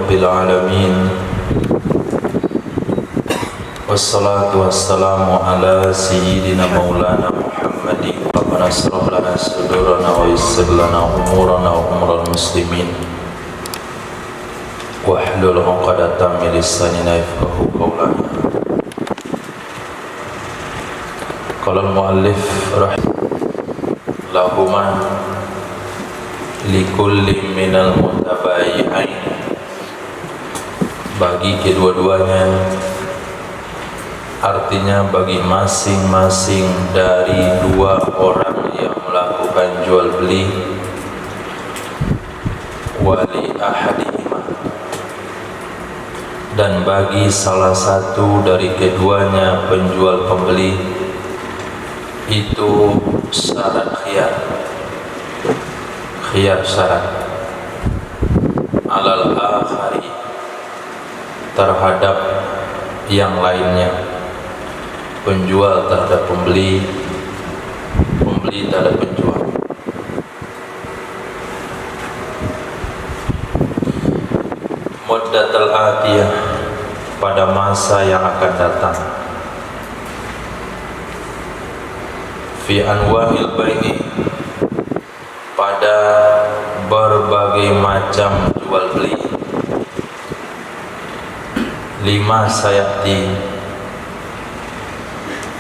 Rabbil Alamin. Wassalatu wassalamu ala sayyidina maulana Muhammadin. Rabbana shrah lana sudurana wa yassir lana umurana wa umural muslimin. Wahlul 'uqdatam min lisanina yafqahu qawlana. Qala al-muallif rahimahullah likulli minal mutabayyi'ain, bagi kedua-duanya, artinya bagi masing-masing dari dua orang yang melakukan jual beli, wali ahadihima, dan bagi salah satu dari keduanya penjual pembeli, itu syarat khiyar syarat alal akhari, terhadap yang lainnya, penjual terhadap pembeli, pembeli terhadap penjual. Muddatul atiyah, pada masa yang akan datang, fi anwa'il bai'i, pada berbagai macam jual beli, lima sayati,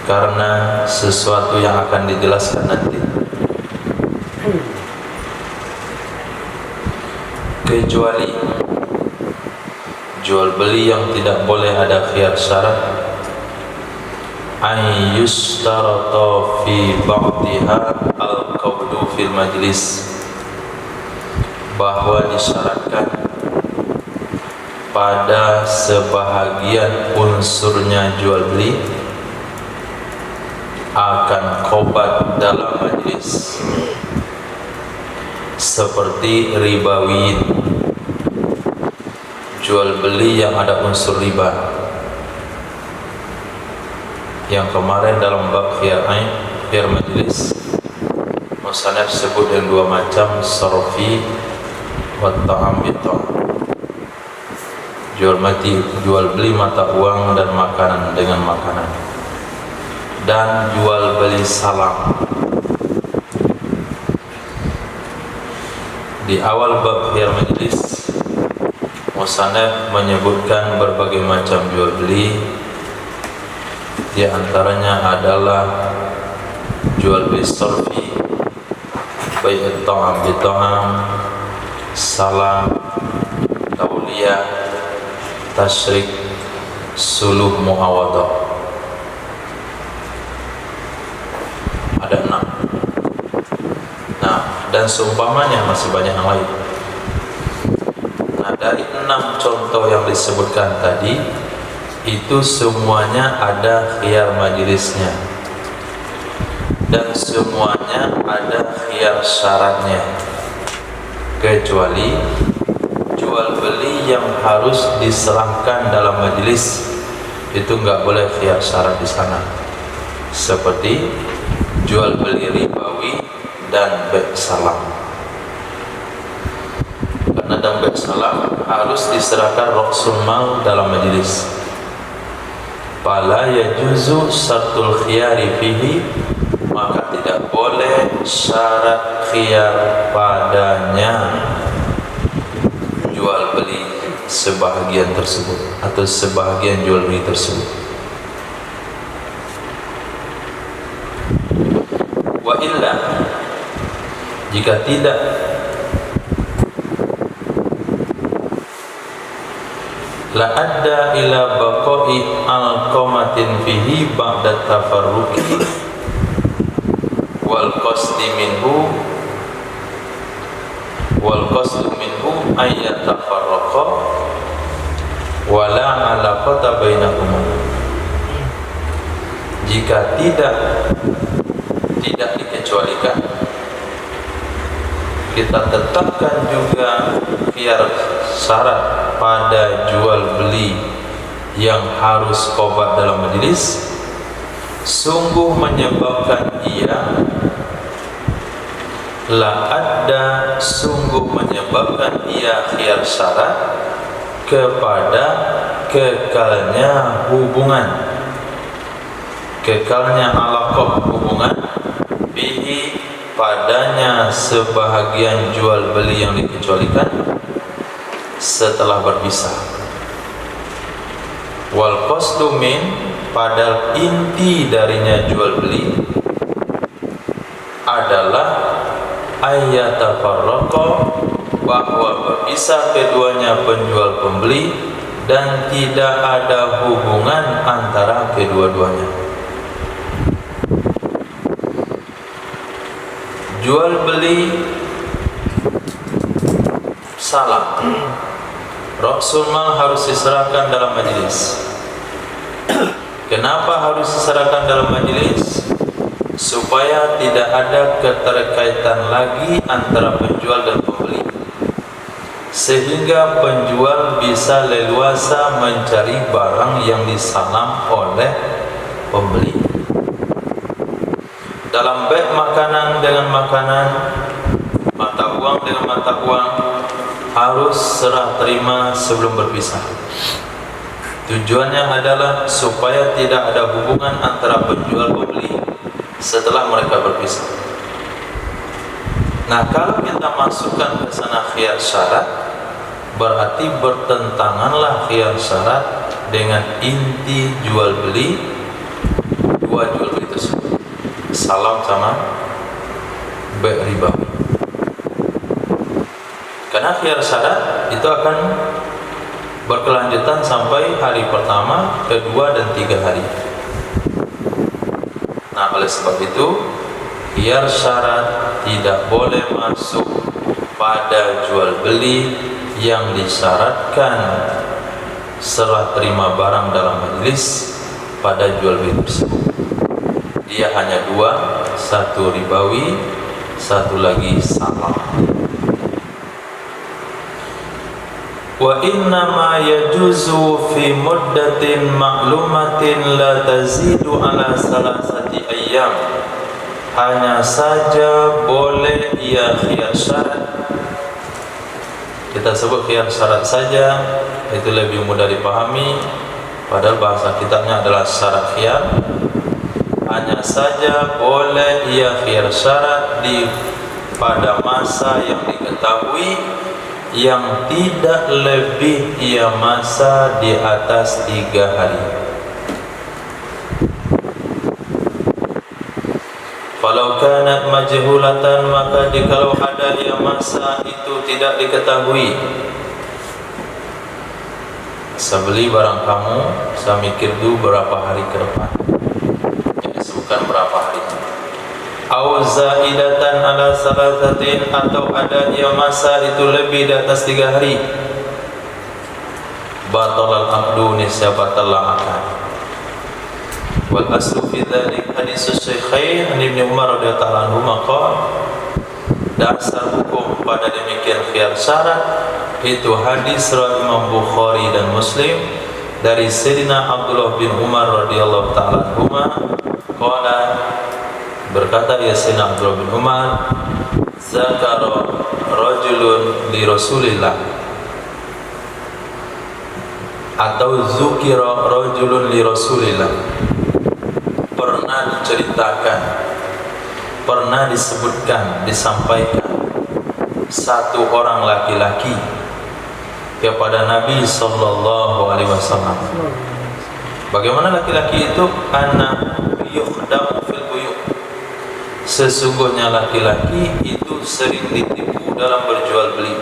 karena sesuatu yang akan dijelaskan nanti, kecuali jual beli yang tidak boleh ada khiyar syarat, ay yustarata fi ba'diha al-qawdu fil majlis, bahwa disyaratkan pada sebahagian unsurnya jual beli akan qobat dalam majlis, seperti ribawiyin, jual beli yang ada unsur riba, yang kemarin dalam bab khiyar majlis musannaf sebut yang dua macam, sarfi wa ta'am bita'am, jual beli mata uang dan makanan dengan makanan, dan jual beli salam. Di awal bab khiyar majlis musannaf menyebutkan berbagai macam jual beli, di antaranya adalah jual beli sarfi, bai'ut ta'am bi ta'am, salam, tauliyah, tasyrik, suluh, muawadah. Ada 6. Nah, dan seumpamanya masih banyak yang lain. Nah, dari 6 contoh yang disebutkan tadi, itu semuanya ada khiyar majelisnya, dan semuanya ada khiyar syaratnya, kecuali jual beli yang harus diserahkan dalam majelis, itu enggak boleh khiyar syarat di sana, seperti jual beli ribawi dan bai' salam. Karena dalam bai' salam harus diserahkan ra'sul mal dalam majelis, fala yajuzu syartul khiyari fihi, maka tidak boleh syarat khiyar padanya jual beli sebahagian tersebut atau sebahagian jual beli tersebut. Wa illa, jika tidak, la adda ila baqa'i al-qamatin fihi ba'da tafarruqi wal qasdi minhu ayyatafarraqa wa la alaqata bainahuma. Jika tidak dikecualikan, kita tetapkan juga khiyar syarat pada jual beli yang harus qobat dalam majlis, sungguh menyebabkan ia la adda, sungguh menyebabkan ia khiyar syarat kepada kekalnya hubungan, kekalnya alaqah hubungan, bihi padanya sebahagian jual beli yang dikecualikan setelah berpisah. Wal qasdu min, padahal inti darinya jual beli adalah ayyatafarraqa, bahwa berpisah keduanya penjual pembeli dan tidak ada hubungan antara kedua-duanya. Jual beli salah, Ra'sul mal harus diserahkan dalam majelis. Kenapa harus diserahkan dalam majelis? Supaya tidak ada keterkaitan lagi antara penjual dan pembeli, sehingga penjual bisa leluasa mencari barang yang disalam oleh pembeli. Dalam bai' makanan dengan makanan, mata uang dengan mata uang, harus serah terima sebelum berpisah. Tujuannya adalah supaya tidak ada hubungan antara penjual pembeli setelah mereka berpisah. Nah, kalau kita masukkan ke sana khiyar syarat, berarti bertentanganlah khiyar syarat dengan inti jual beli, dua jual beli tersebut, salam sama bai' ribawi. Karena khiyar syarat itu akan berkelanjutan sampai hari pertama, kedua, dan 3 hari. Nah, oleh sebab itu khiyar syarat tidak boleh masuk pada jual beli yang disyaratkan serah terima barang dalam majelis pada jual beli tersebut. Dia hanya 2, satu ribawi, satu lagi salam. Wa innama yajuzu fi muddatin ma'lumatin la tazidu ala salasati ayyam. Hanya saja boleh ia khiyar syarat. Kita sebut khiyar syarat saja, itu lebih mudah dipahami, padahal bahasa kitabnya adalah syarat khiyar. Hanya saja boleh ia khiyar syarat pada masa yang diketahui, yang tidak lebih ia masa di atas 3 hari. Falau kanat majhulatan, maka jikalau ada ia masa itu tidak diketahui. Saya beli barang kamu, saya mikir dulu berapa hari ke depan, jadi bukan berapa hari. Au zaidatan ala salasatin, atau ada ia masa itu lebih di atas 3 hari. Batalal aqdu, nisya batalah akad. Wal aslu fi dzalik hadis Syekhain an Ibnu Umar radhiyallahu anhu, maka dasar hukum pada demikian khiyar syarat itu hadis riwayat Imam Bukhari dan Muslim dari Sayyidina Abdullah bin Umar radhiyallahu ta'ala anhuma, qala, berkata ya Sayyidina Abdullah bin Umar, zakara rajulun li Rasulillah, atau zukira rajulun li Rasulillah, pernah diceritakan, pernah disebutkan, disampaikan satu orang laki-laki kepada Nabi sallallahu alaihi wasallam. Bagaimana laki-laki itu? Ana yukhdamu fil buyut, sesungguhnya laki-laki itu sering ditipu dalam berjual beli.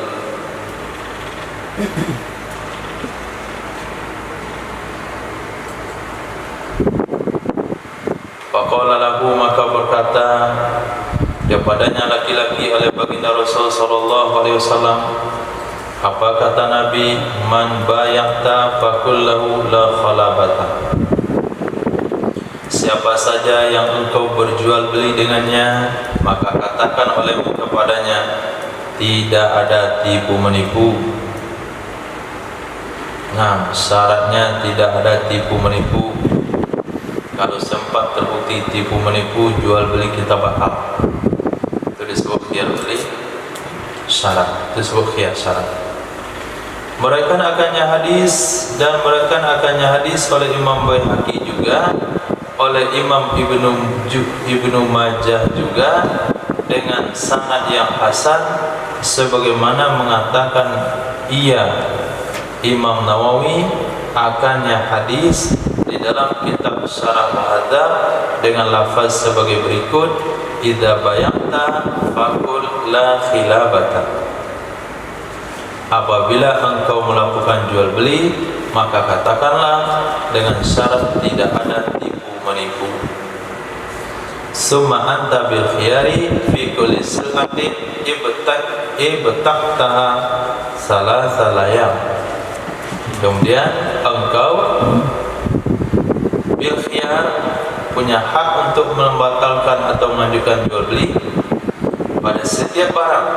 Faqala lahu, maka berkata kepadanya laki-laki oleh baginda Rasul sallallahu alaihi wasallam, apa kata Nabi? Man bayata faqul lahu la khalabata, siapa saja yang engkau berjual beli dengannya, maka katakan olehmu kepadanya, tidak ada tipu menipu. Nah, syaratnya tidak ada tipu menipu. Kalau sempat terbukti tipu menipu, jual beli kita batal. Itu disebut khiyar beli syarat, itu disebut khiyar syarat. Meriwayatkan akannya hadis dan meriwayatkan akannya hadis oleh Imam Baihaqi juga, oleh Imam Ibnu Majah juga dengan sanad yang hasan, sebagaimana mengatakan Imam Nawawi akannya hadis di dalam kitab Syarah Muhadzab dengan lafaz sebagai berikut: idza bayata faqul la khilabata. Apabila engkau melakukan jual beli, maka katakanlah dengan syarat tidak ada tipu menipu. Summa anta bil khiyari fi kulli sil'atin ibtaqtaha salasa layam. Kemudian engkau bil khiyar punya hak untuk membatalkan atau mengajukan jual beli pada setiap barang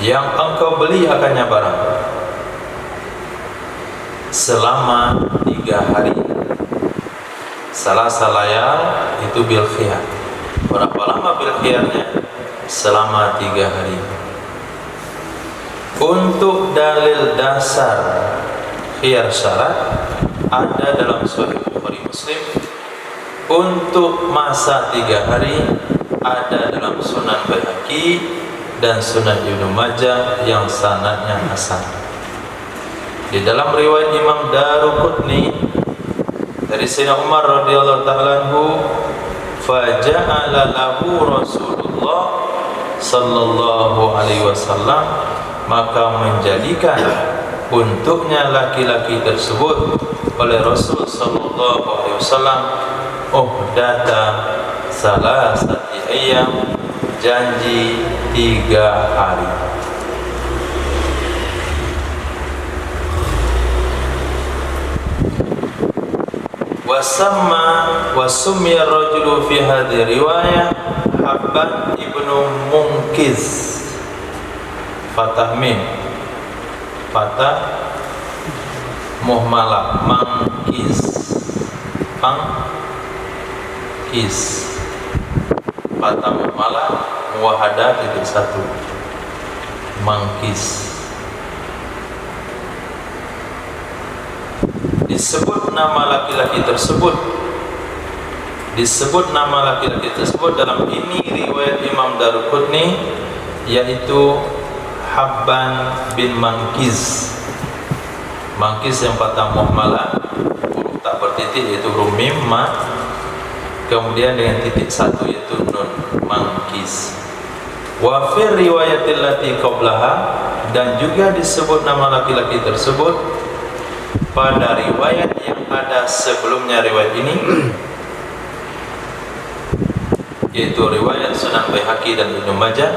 yang engkau beli akannya barang selama 3 hari. Salasa layal itu bil khiyar. Berapa lama bil khiyarnya? Selama 3 hari. Untuk dalil dasar khiyar syarat ada dalam Sahih Bukhari Muslim. Untuk masa 3 hari ada dalam Sunan Baihaqi dan Sunan Ibnu Majah yang sanadnya hasan. Di dalam riwayat Imam Daruqutni dari Sayyidina Umar radhiyallahu ta'ala anhu, faja'ala lahu Rasulullah sallallahu alaihi wasallam, maka menjadikan untuknya laki-laki tersebut oleh Rasul sallallahu alaihi wasallam data salasati ayyam, janji 3 hari. Wasummiya rajulu fi hadhihi riwayah Habban ibnu Munkiz, Fatah Mim, Fatah Muhmalah, Mangkiz, Fatah Muhmalah, Muwahadah titik 1, Mangkiz. Disebut nama laki-laki tersebut dalam ini riwayat Imam Daruqutni, yaitu Habban bin Mangkiz. Mangkiz yang patah muhmalah, huruf tak bertitik yaitu rumim ma, kemudian dengan titik 1 yaitu nun, Mangkiz. Wa fi riwayatil lati qablaha, dan juga disebut nama laki-laki tersebut pada riwayat yang ada sebelumnya riwayat ini, yaitu riwayat Sunan Baihaqi dan Ibnu Majah,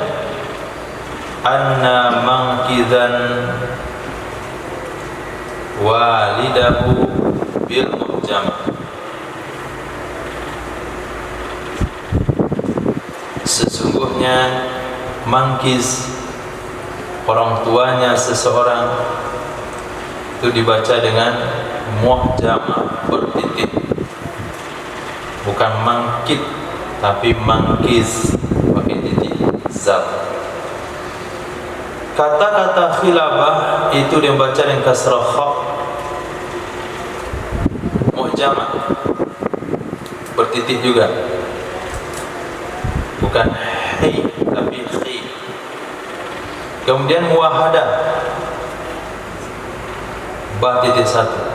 anna Mangkizan walidahu bil Mu'jamah. Sesungguhnya Mangkiz, orang tuanya seseorang, itu dibaca dengan Mu'jamah bertitik, bukan Mangkit tapi Mangkiz pakai titik zal. Kata-kata khilabah itu dibaca dengan kasrah kha, Mu'jamah bertitik juga, bukan hi tapi khi. Kemudian muwahadah ba titik 1.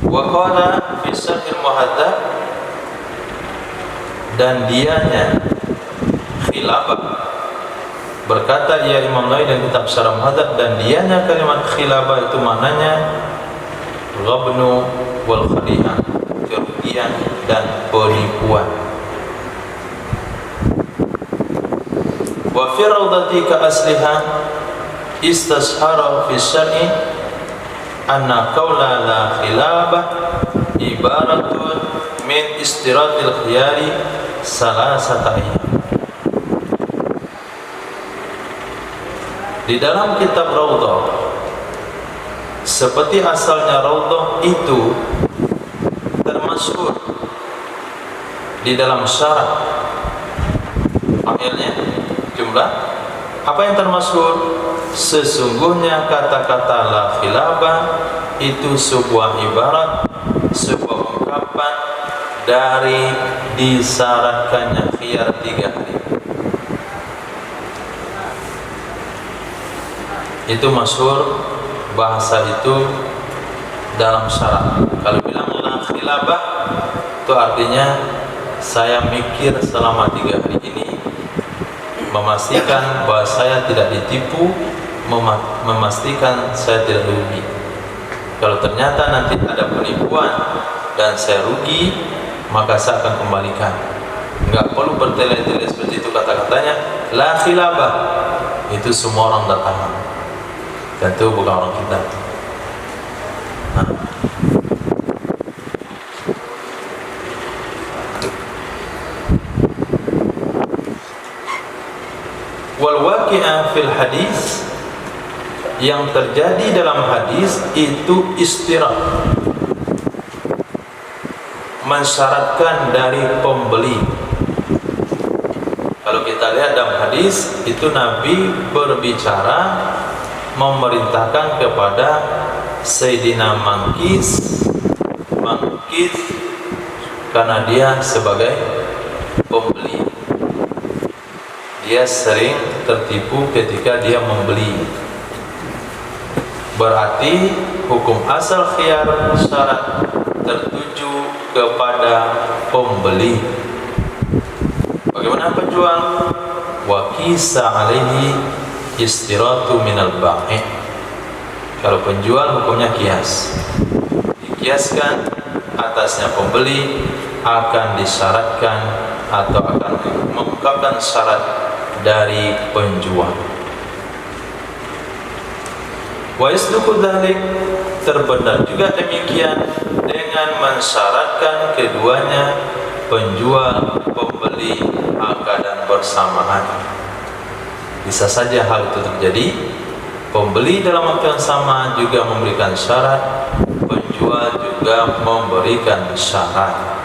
Wa qala fi Syarhil Muhadzab, dan dianya khilabah, berkata Imam Nawawi dan kitab Syarah Muhadzab, dan dianya kalimat khilabah itu maknanya ghabnu wal khadi'ah, kerugian dan penipuan. Wa fi rawdati ka asliha istashara fi syar'i anna qawla la khilabah ibaratun min istiratil khiyari salasata ayyam. Di dalam kitab Raudhah, seperti asalnya Raudhah itu termasyhur di dalam syarat, akhirnya jumlah apa yang termasyhur? sesungguhnya kata-kata la khilabah itu sebuah ibarat, sebuah ungkapan dari disyaratkannya khiyar 3 hari. Itu masyhur bahasa itu dalam syarat. Kalau bilang la khilabah itu artinya saya mikir selama 3 hari ini, memastikan bahwa saya tidak ditipu, memastikan saya tidak rugi. Kalau ternyata nanti ada penipuan dan saya rugi, maka saya akan kembalikan. Enggak perlu bertele-tele seperti itu kata-katanya. La khilabah itu semua orang dah paham. Tentu bukan orang kita. Nah. Wal waqi'ah fil hadis, yang terjadi dalam hadis itu istirah, mensyaratkan dari pembeli. Kalau kita lihat dalam hadis itu Nabi berbicara memerintahkan kepada Sayyidina Mangkis karena dia sebagai pembeli, dia sering tertipu ketika dia membeli. Berarti hukum asal khiyar syarat tertuju kepada pembeli. Bagaimana penjual? Wa qisa alaihi istiratu minal bai'. Kalau penjual hukumnya kias, dikiaskan atasnya pembeli akan disyaratkan atau akan mengungkapkan syarat dari penjual. Wa yasduqu dzalik, terbenar juga demikian dengan mensyaratkan keduanya, penjual pembeli keadaan bersamaan. Bisa saja hal itu terjadi, pembeli dalam waktu yang sama juga memberikan syarat, penjual juga memberikan syarat.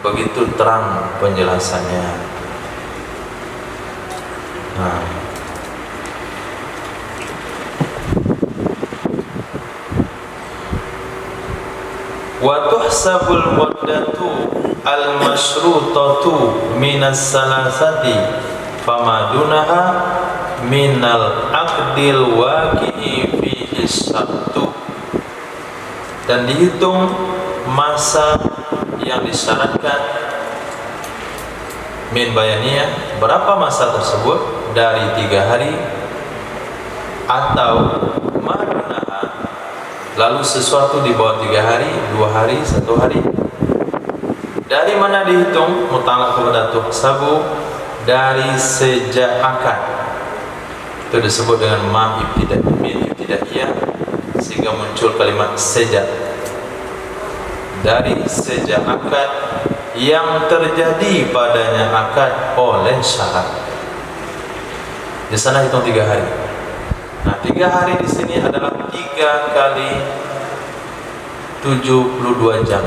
Begitu terang penjelasannya. Nah, wa tuhsabul muddatu al-masyrutatu minas salasati fama dunaha minal aqdil waqi'i fihi sabtu, dan dihitung masa yang disyaratkan min bayaniyah, berapa masa tersebut, dari 3 hari atau madunaha, lalu sesuatu di bawah 3 hari, 2 hari, 1 hari. Dari mana dihitung? Mutalaq kepada tuhsabu, dari sejak akad. Itu disebut dengan ma ibtidaiyah, sehingga muncul kalimat sejak. Dari sejak akad yang terjadi padanya akad oleh syarat. Di sana hitung 3 hari. Nah, 3 hari di sini adalah 3 kali 72 jam.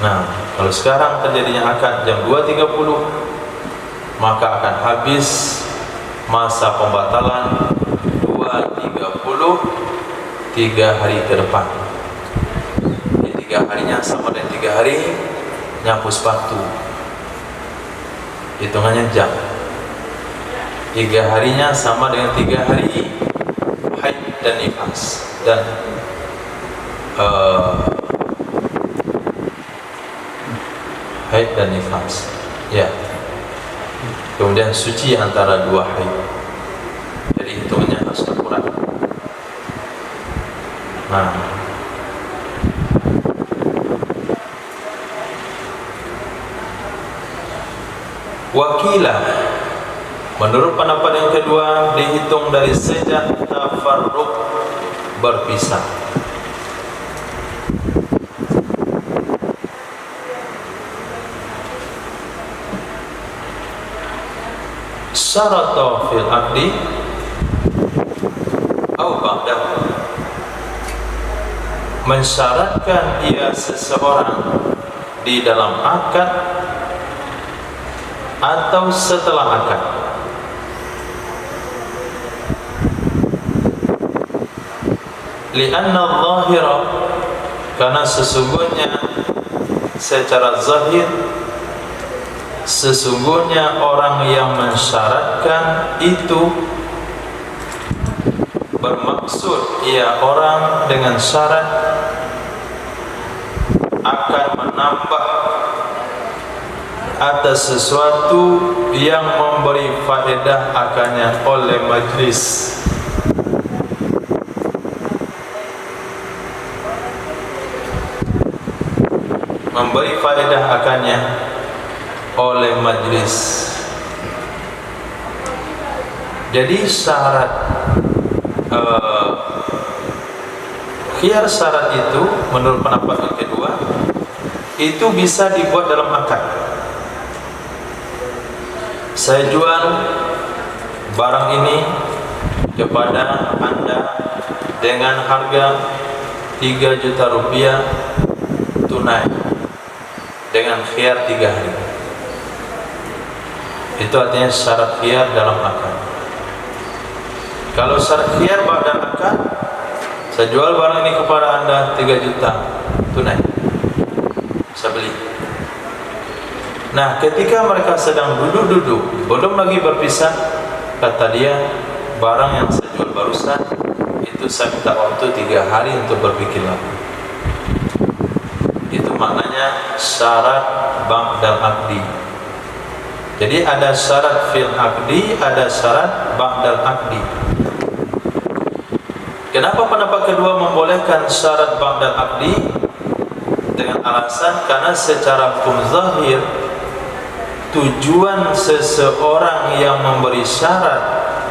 Nah, kalau sekarang terjadinya akad jam 2.30, maka akan habis masa pembatalan 2.30 3 hari ke depan. Jadi 3 harinya sama dengan 3 hari nyapu sepatu. Hitungannya jam. 3 harinya sama dengan 3 hari haid dan nifas, dan haid dan nifas, ya. Kemudian suci antara 2 haid. Jadi hitungannya harus akurat. Nah, wakilah, menurut pendapat yang kedua, dihitung dari sejak tafarruq, berpisah. Syarata fil aqdi au ba'dahu, mensyaratkan ia seseorang di dalam akad atau setelah akad. Lianna al-zahira, karena sesungguhnya secara zahir, sesungguhnya orang yang mensyaratkan itu bermaksud ia orang dengan syarat akan menambah atas sesuatu yang memberi faedah akannya oleh majlis. Memberi faedah akannya oleh majlis. Jadi syarat khiyar syarat itu menurut pendapat yang kedua itu bisa dibuat dalam akad. Saya jual barang ini kepada Anda dengan harga 3 juta rupiah tunai dengan khiyar 3 hari. Itu artinya syarat khiyar dalam akad. Kalau syarat khiyar pada akad, saya jual barang ini kepada Anda 3 juta tunai, saya beli. Nah, ketika mereka sedang duduk-duduk, belum lagi berpisah, kata dia, barang yang saya jual barusan itu saya minta waktu 3 hari untuk berpikir lagi. Itu maknanya syarat ba'dal aqdi. Jadi ada syarat fil aqdi, ada syarat ba'dal aqdi. Kenapa pendapat kedua membolehkan syarat ba'dal aqdi? Dengan alasan karena secara hukum zahir tujuan seseorang yang memberi syarat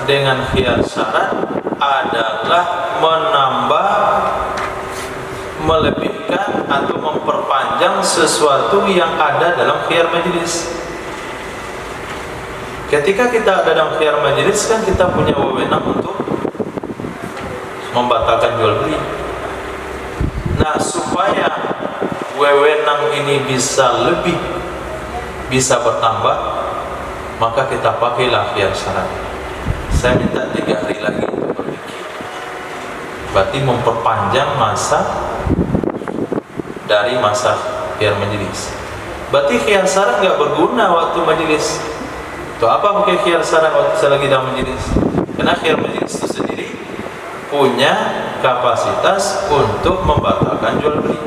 dengan khiyar syarat adalah menambah, melebihkan atau memperpanjang sesuatu yang ada dalam khiyar majlis. Ketika kita ada dalam khiyar majlis, kan kita punya wewenang untuk membatalkan jual beli. Nah, supaya wewenang ini bisa lebih, bisa bertambah, maka kita pakailah khiyar syarat. Saya minta 3 hari lagi untuk berpikir. Berarti memperpanjang masa dari masa khiyar majlis. Berarti khiyar syarat nggak berguna waktu majlis. Itu apa pakai khiyar syarat waktu saya lagi dalam majlis? Karena khiyar majlis itu sendiri punya kapasitas untuk membatalkan jual beli.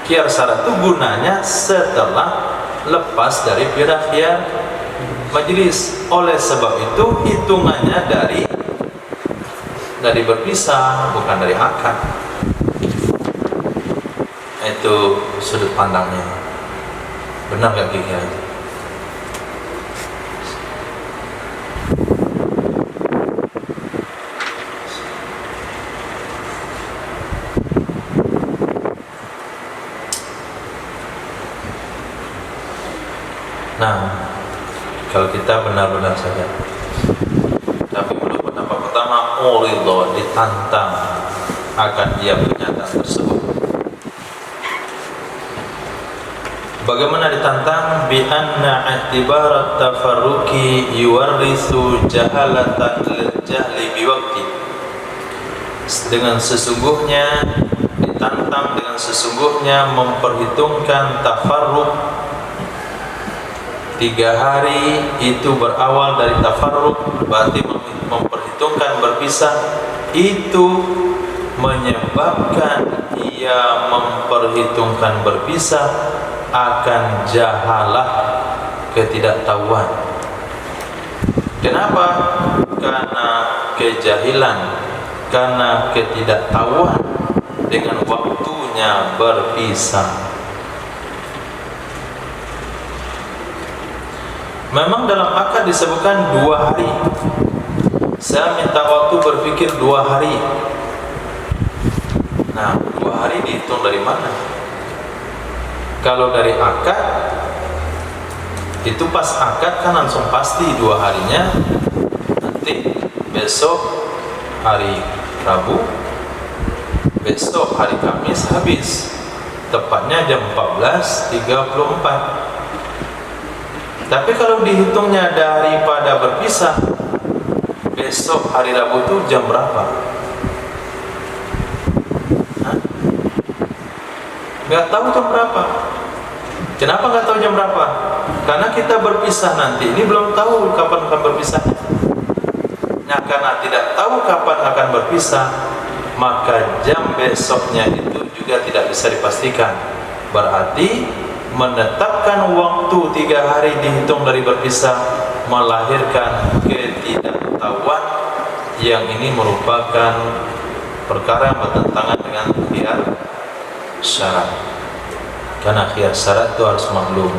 Khiyar syarat itu gunanya setelah lepas dari khiyar majlis. Oleh sebab itu hitungannya dari berpisah, bukan dari akad. Itu sudut pandangnya. Benar gak kira-kira? Nah, kalau kita benar-benar saja, tapi menurut pendapat pertama, urido, ditantang akan ia pernyataan tersebut. Bagaimana ditantang? Bi anna i'tibarat tafarruqi yuwarrisu jahalatan lil jahli biwaqti. Dengan sesungguhnya ditantang, dengan sesungguhnya memperhitungkan tafarruq 3 hari itu berawal dari tafarruq, berarti memperhitungkan berpisah, itu menyebabkan ia memperhitungkan berpisah akan jahalah, ketidaktahuan. Kenapa? Karena kejahilan, karena ketidaktahuan dengan waktunya berpisah. Memang dalam akad disebutkan 2 hari. Saya minta waktu berpikir 2 hari. Nah, 2 hari dihitung dari mana? Kalau dari akad, itu pas akad kan langsung pasti 2 harinya. Nanti besok hari Rabu, besok hari Kamis habis. Tepatnya jam 14.34. Tapi kalau dihitungnya daripada berpisah, besok hari Rabu itu jam berapa? Hah? Nggak tahu jam berapa. Kenapa nggak tahu jam berapa? Karena kita berpisah nanti, ini belum tahu kapan akan berpisah. Nah, karena tidak tahu kapan akan berpisah, maka jam besoknya itu juga tidak bisa dipastikan. Berarti menetapkan waktu 3 hari dihitung dari berpisah melahirkan ketidaktahuan, yang ini merupakan perkara yang bertentangan dengan khiyar syarat. Karena khiyar syarat itu harus maklum.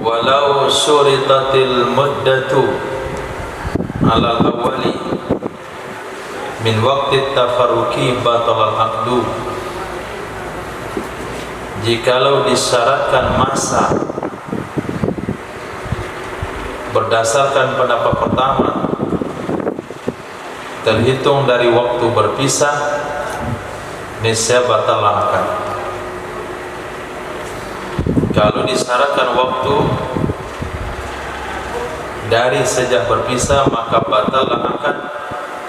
Walau suritatil muddatu ala awali min waqti tafarruqi batal al-aqdu, jikalau disyaratkan masa berdasarkan pendapat pertama terhitung dari waktu berpisah, niscaya batal akad. Kalau disyaratkan waktu dari sejak berpisah, maka batal akad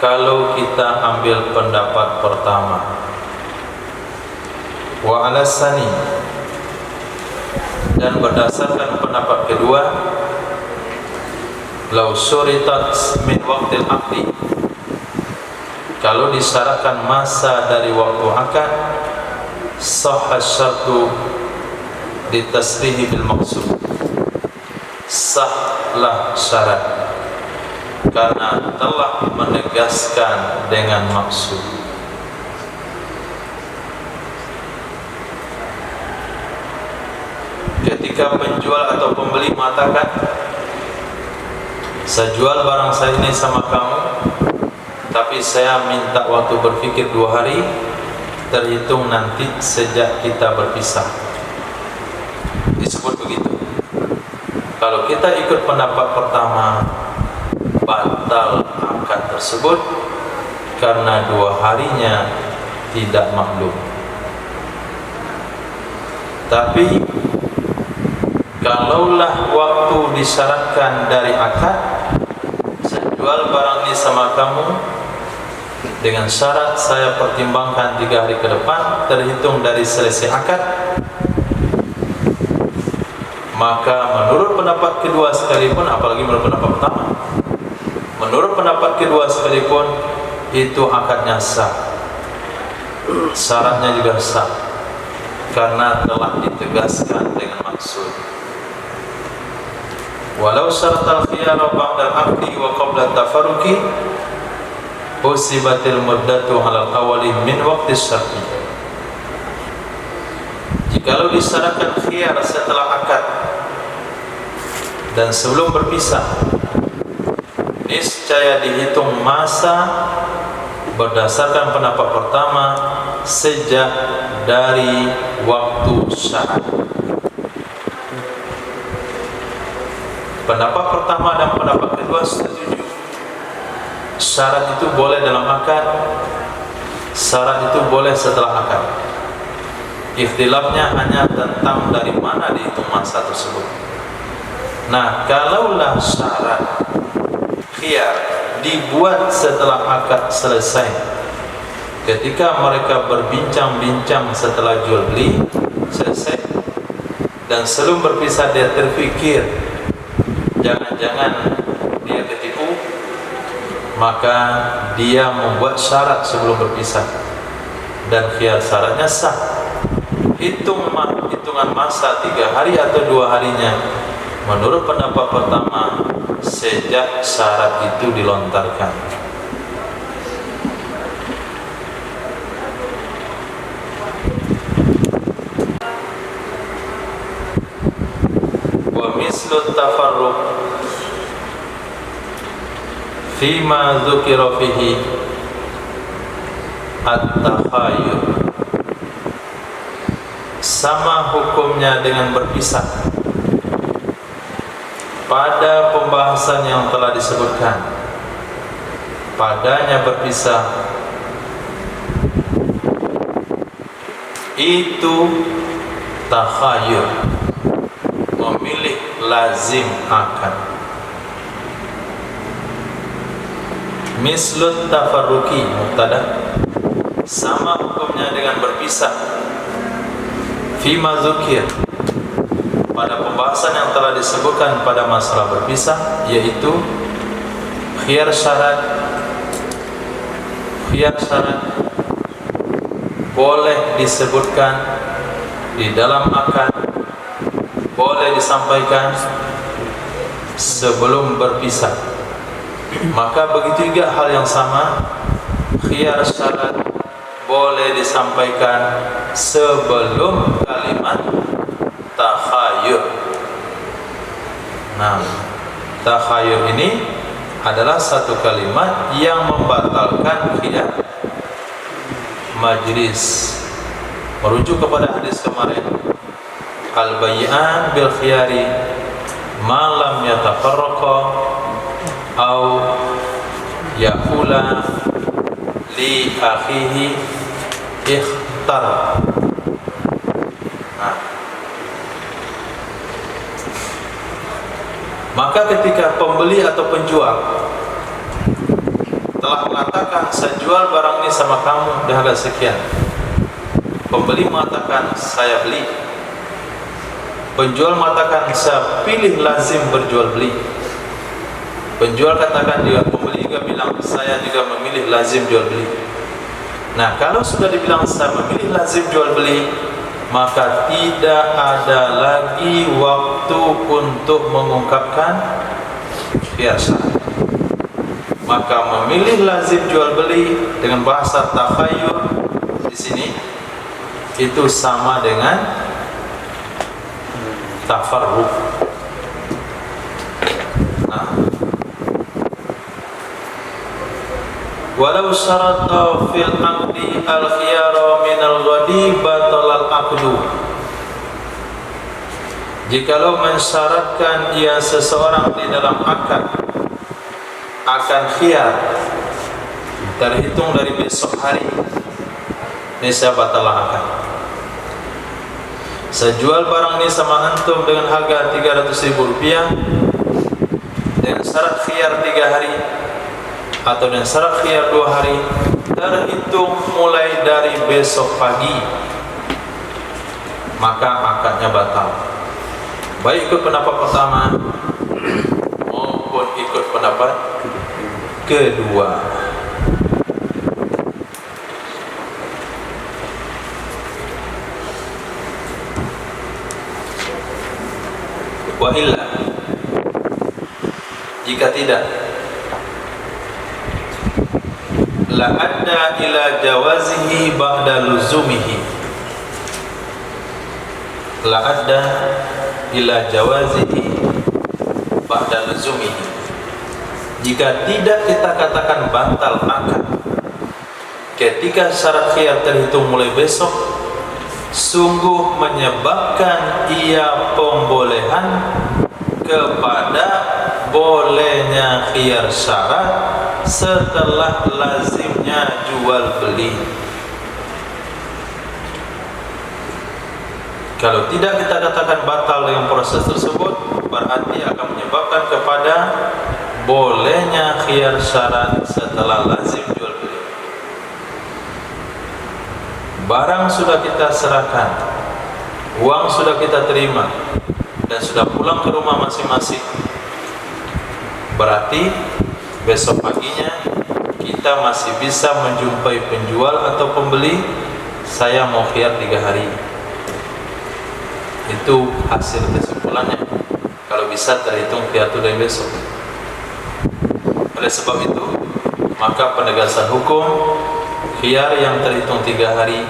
kalau kita ambil pendapat pertama. Wa alasani, dan berdasarkan pendapat kedua, lau syuritat min waqtil aqdi, kalau disyaratkan masa dari waktu akad, sahha syartu ditasrihi bil maksud, sahlah syarat karena telah menegaskan dengan maksud. Ketika penjual atau pembeli mengatakan, saya jual barang saya ini sama kamu, tapi saya minta waktu berpikir 2 hari, terhitung nanti sejak kita berpisah. Disebut begitu. Kalau kita ikut pendapat pertama, batal akad tersebut karena 2 harinya tidak maklum. Tapi kalaulah waktu disyaratkan dari akad, saya jual barang ini sama kamu dengan syarat saya pertimbangkan 3 hari ke depan terhitung dari selesai akad, maka menurut pendapat kedua sekalipun, apalagi menurut pendapat pertama, menurut pendapat kedua sekalipun itu akadnya sah, syaratnya juga sah karena telah ditegaskan dengan maksud. Walau syarat al-khiyar ba'da al-aqdi wa qabla tafarruqi usibatil muddatu 'ala al-awwali min waqti syar'i. Jikalau disyaratkan khiyar setelah akad dan sebelum berpisah, niscaya dihitung masa berdasarkan pendapat pertama sejak dari waktu syarat. Pendapat pertama dan pendapat kedua setuju, syarat itu boleh dalam akad, syarat itu boleh setelah akad. Ikhtilafnya hanya tentang dari mana dihitung masa tersebut. Nah, kalaulah syarat khiyar dibuat setelah akad selesai, ketika mereka berbincang-bincang setelah jual beli selesai, dan sebelum berpisah dia terfikir jangan-jangan dia ketipu, maka dia membuat syarat sebelum berpisah dan khiyar syaratnya sah. Hitungan masa 3 hari atau 2 harinya menurut pendapat pertama sejak syarat itu dilontarkan. Wa mislu tafarruq fima dzukira fihi at-takhayyur, sama hukumnya dengan berpisah pada pembahasan yang telah disebutkan. Padanya berpisah itu takhayur, memilih lazim akad. Mislut tafarruqi mubtada, sama hukumnya dengan berpisah. Fima dzukir, pada pembahasan yang telah disebutkan pada masalah berpisah, yaitu khiyar syarat boleh disebutkan di dalam akad, boleh disampaikan sebelum berpisah. Maka begitu juga hal yang sama, khiyar syarat boleh disampaikan sebelum kalimat takhayur. Nah, takhayur ini adalah satu kalimat yang membatalkan khiyar majlis. Merujuk kepada hadis kemarin, al-bay'an bil khiyari ma lam yatafarraqa au yaqula li akhihi ikhtar. Nah, maka ketika pembeli atau penjual telah mengatakan saya jual barang ini sama kamu dah harga sekian, pembeli mengatakan saya beli, penjual mengatakan saya pilih lazim berjual beli, penjual katakan dia, pembeli juga bilang saya juga memilih lazim jual beli. Nah, kalau sudah dibilang saya memilih lazim jual beli, maka tidak ada lagi waktu untuk mengungkapkan khiyar syarat. Maka memilih lazim jual beli dengan bahasa takhayur di sini itu sama dengan tafarruq. Nah, walau syarata fil aqdi al-khiyara min al-ghadi batal al-aqdu. Jikalau mensyaratkan ia seseorang di dalam akad akan khiyar terhitung dari besok hari, niscaya batal akad. Saya jual barang ini sama antum dengan harga Rp300.000 dengan syarat khiyar 3 hari atau dengan syarat khiyar 2 hari, terhitung mulai dari besok pagi, maka akadnya batal. Baik ikut pendapat pertama maupun ikut pendapat kedua. Wa illa, jika tidak, la adda ila jawazihi ba'da luzumihi. La adda ila jawazihi ba'da luzumihi. Jika tidak kita katakan batal akad ketika syarat khiyar terhitung mulai besok, sungguh menyebabkan ia pembolehan kepada bolehnya khiyar syarat setelah lazimnya jual beli. Kalau tidak kita katakan batal dengan proses tersebut, berarti akan menyebabkan kepada bolehnya khiyar syarat setelah lazim jual beli. Barang sudah kita serahkan, uang sudah kita terima, dan sudah pulang ke rumah masing-masing, berarti besok paginya kita masih bisa menjumpai penjual atau pembeli, saya mau khiyar 3 hari. Itu hasil kesimpulannya. Kalau bisa terhitung khiyar itu dari besok. Oleh sebab itu, maka penegasan hukum khiyar yang terhitung 3 hari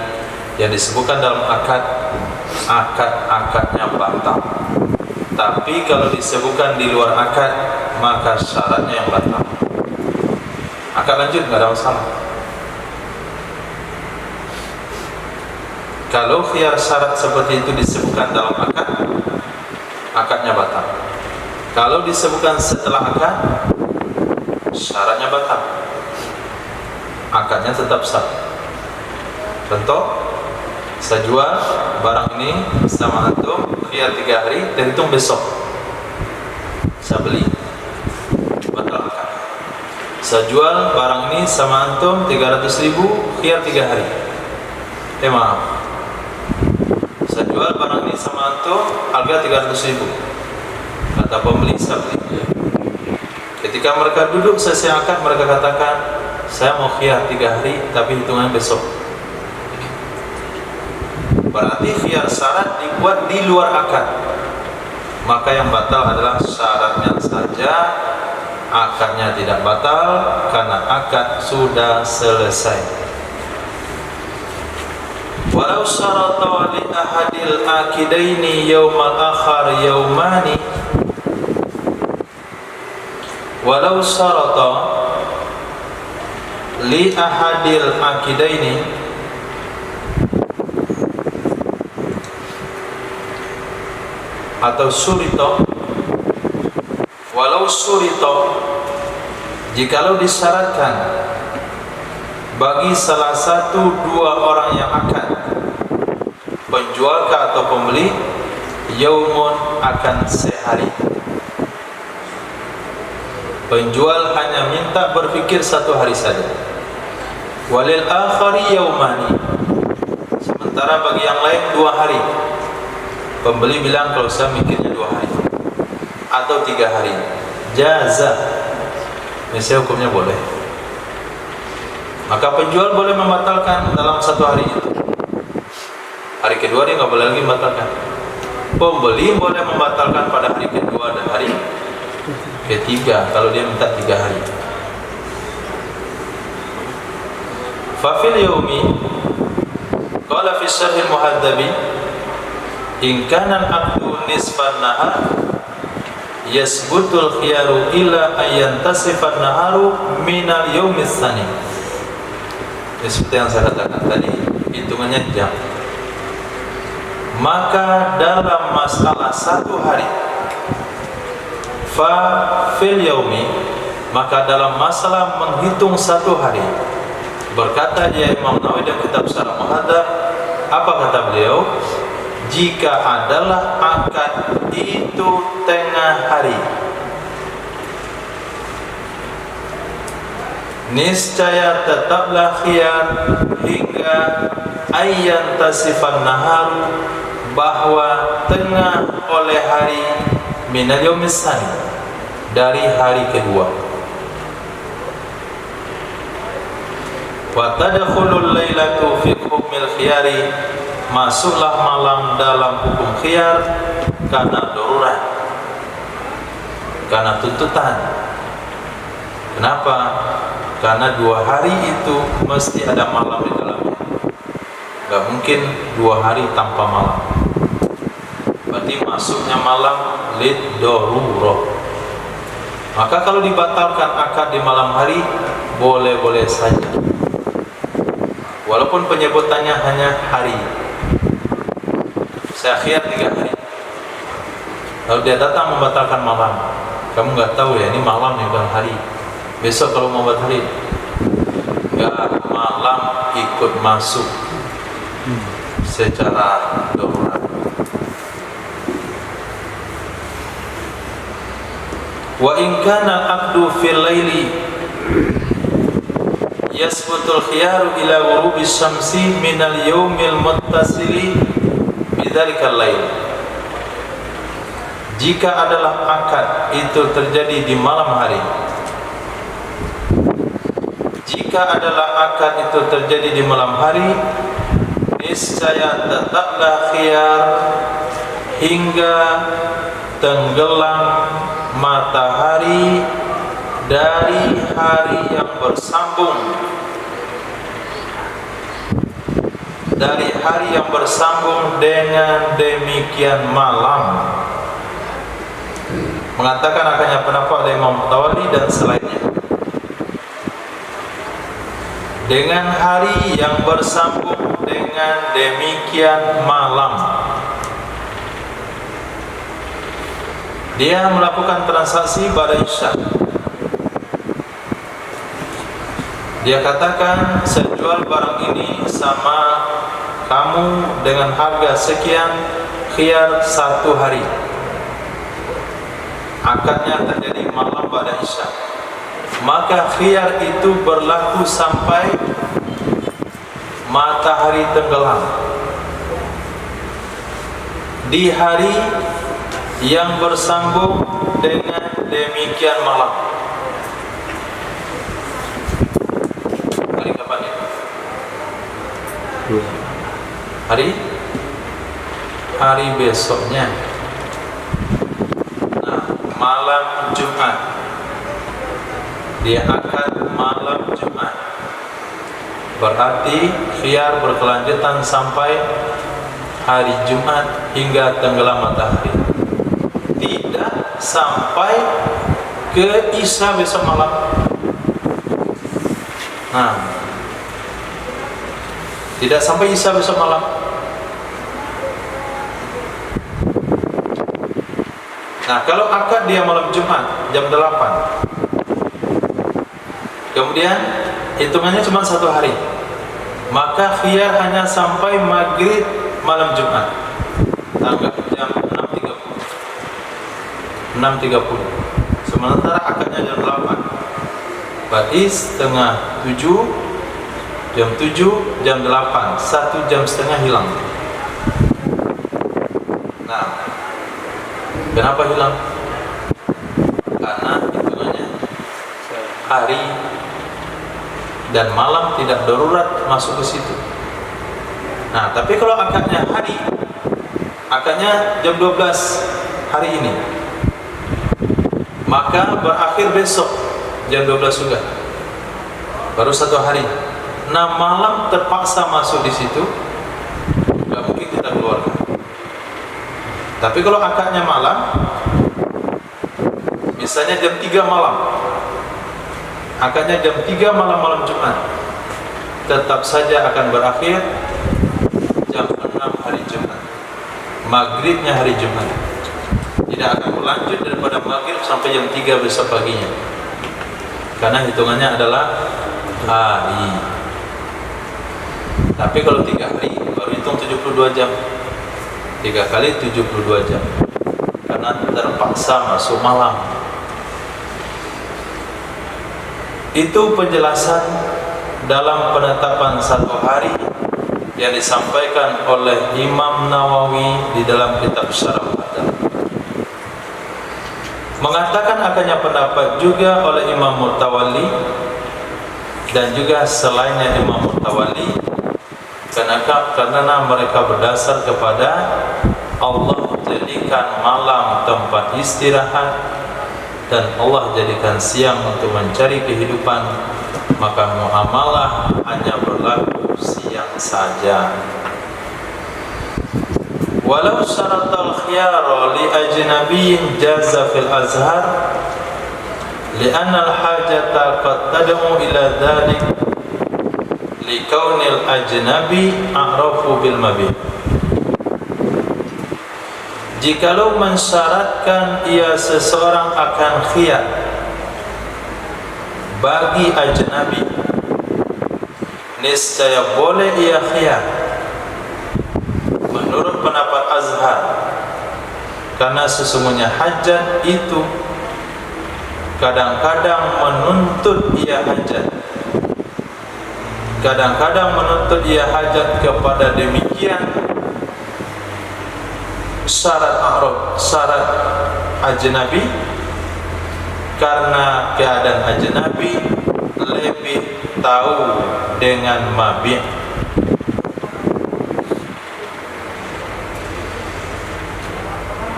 yang disebutkan dalam akadnya batal. Tapi kalau disebutkan di luar akad, maka syaratnya yang batal. Akad lanjut, nggak ada masalah. Kalau khiyar syarat seperti itu disebutkan dalam akad, akadnya batal. Kalau disebutkan setelah akad, syaratnya batal, akadnya tetap sah. Contoh, Saya jual barang ini sama antum, khiyar 3 hari, terhitung besok. Saya beli, batal akad. Saya jual barang ini sama antum 300.000, khiyar 3 hari. Maaf. Saya jual barang ini sama antum harga 300.000. Kata pembeli, saya beli. Ketika mereka duduk selesai akad, mereka katakan, saya mau khiyar 3 hari, tapi hitungan besok. Berarti khiyar syarat dibuat di luar akad. Maka yang batal adalah syaratnya saja, akadnya tidak batal karena akad sudah selesai. Walau syarata li ahadil akidaini yaumal akhar yaumani, walau syarata li ahadil akidaini, atau surito, walau surito, jikalau disyaratkan bagi salah satu 2 orang yang akan, penjual atau pembeli, yaumun, akan sehari. Penjual hanya minta berfikir 1 hari saja. Walil akhari yaumani, sementara bagi yang lain 2 hari. Pembeli bilang kalau saya mikirnya 2 hari atau 3 hari, jaza, misalnya hukumnya boleh. Maka penjual boleh membatalkan dalam 1 hari itu. Hari kedua dia nggak boleh lagi membatalkan. Pembeli boleh membatalkan pada hari kedua dan hari ketiga kalau dia minta 3 hari. Fafil yaumi, qala fi syarhil muhaddabi, in kana al-aqdu nisfan nahar yasbutul khiyaru ila ayantasifan naharu minal yaumis tsani. Seperti yang saya katakan tadi, hitungannya jam. Maka dalam masalah 1 hari, fa fil yaumi, maka dalam masalah menghitung 1 hari, berkata ya Imam Nawawi dalam kitab Syarah Muhadzab, apa kata beliau? Jika adalah akad itu tengah hari, niscaya tetaplah khiyar hingga ayyan tasifan nahar, bahwa tengah oleh hari minal yaumis tsani, dari hari kedua. Wa tadkhulul lailatu fi hukmil khiyari, masuklah malam dalam hukum khiyar karena darurat, karena tuntutan. Kenapa? Karena 2 hari itu mesti ada malam di dalamnya. Gak mungkin 2 hari tanpa malam. Berarti masuknya malam lid darurah. Maka kalau dibatalkan akad di malam hari, boleh-boleh saja, walaupun penyebutannya hanya hari. Saya khiyar 3 hari, lalu dia datang membatalkan malam. Kamu nggak tahu ya, ini malam nih bukan hari. Besok kalau mau buat hari, nggak, malam ikut masuk secara darurat. Wa in kana al-aqdu fil laili yasbutul khiyaru ila ghurubi syamsi minal yaumil muttasili bidzalikal lail. Jika adalah akad itu terjadi di malam hari, jika adalah akad itu terjadi di malam hari, niscaya tetaplah khiyar hingga tenggelam matahari dari hari yang bersambung, dari hari yang bersambung dengan demikian malam. Mengatakan akannya pendapat dari Imam Mutawalli dan selainnya, dengan hari yang bersambung dengan demikian malam, dia melakukan transaksi pada isya. Dia katakan, saya jual barang ini sama kamu dengan harga sekian, khiyar 1 hari. Akadnya terjadi malam pada Isya, maka khiyar itu berlaku sampai matahari tenggelam di hari yang bersambung dengan demikian malam. Hari kapan ya? Hari besoknya. Nah, malam Jumat. Dia akad malam Jumat. Berarti khiyar berkelanjutan sampai hari Jumat hingga tenggelam matahari. Tidak sampai ke Isya besok malam. Nah, tidak sampai Isya besok malam. Nah, kalau akad dia malam Jumat jam 8, kemudian hitungannya cuma 1 hari, maka khiyar hanya sampai maghrib malam Jumat, tanggal jam 6.30. Sementara akadnya jam 8, berarti setengah 7, jam 7, jam 8, 1,5 jam hilang. Nah, kenapa hilang? Karena hitungannya hari dan malam tidak darurat masuk ke situ. Nah, tapi kalau akadnya hari, akadnya jam 12 hari ini, maka berakhir besok jam 12 juga, baru 1 hari. Nah, malam terpaksa masuk di situ, nggak mungkin kita keluarkan. Tapi kalau akadnya malam, misalnya jam 3 malam, akadnya jam 3 malam Jumat, tetap saja akan berakhir jam 6 hari Jumat, maghribnya hari Jumat. Tidak akan berlanjut daripada maghrib sampai jam 3 besok paginya, karena hitungannya adalah hari. Tapi kalau 3 hari baru hitung 72 jam, 3 kali 72 jam, karena terpaksa masuk malam. Itu penjelasan dalam penetapan 1 hari yang disampaikan oleh Imam Nawawi di dalam kitab Syarah Adab. Mengatakan akannya pendapat juga oleh Imam Mutawalli dan juga selainnya Imam Mutawalli, karena mereka berdasar kepada Allah jadikan malam tempat istirahat dan Allah jadikan siang untuk mencari kehidupan, maka muamalah hanya berlaku siang saja. Walau syaratal khiyara li ajnabiyyin jaza fil azhar li'anna al-hajata qad tad'u ila dhalik li kaunil ajnabi a'rafu bil mabit. Jikalau mensyaratkan ia seseorang akan khiyar bagi ajnabi, niscaya boleh ia khiyar menurut pendapat Azhar, karena sesungguhnya hajat itu kadang-kadang menuntut ia hajat, kadang-kadang menuntut ia hajat kepada demikian syarat a'rab, syarat ajnabi, karena keadaan ajnabi lebih tahu dengan mabi'.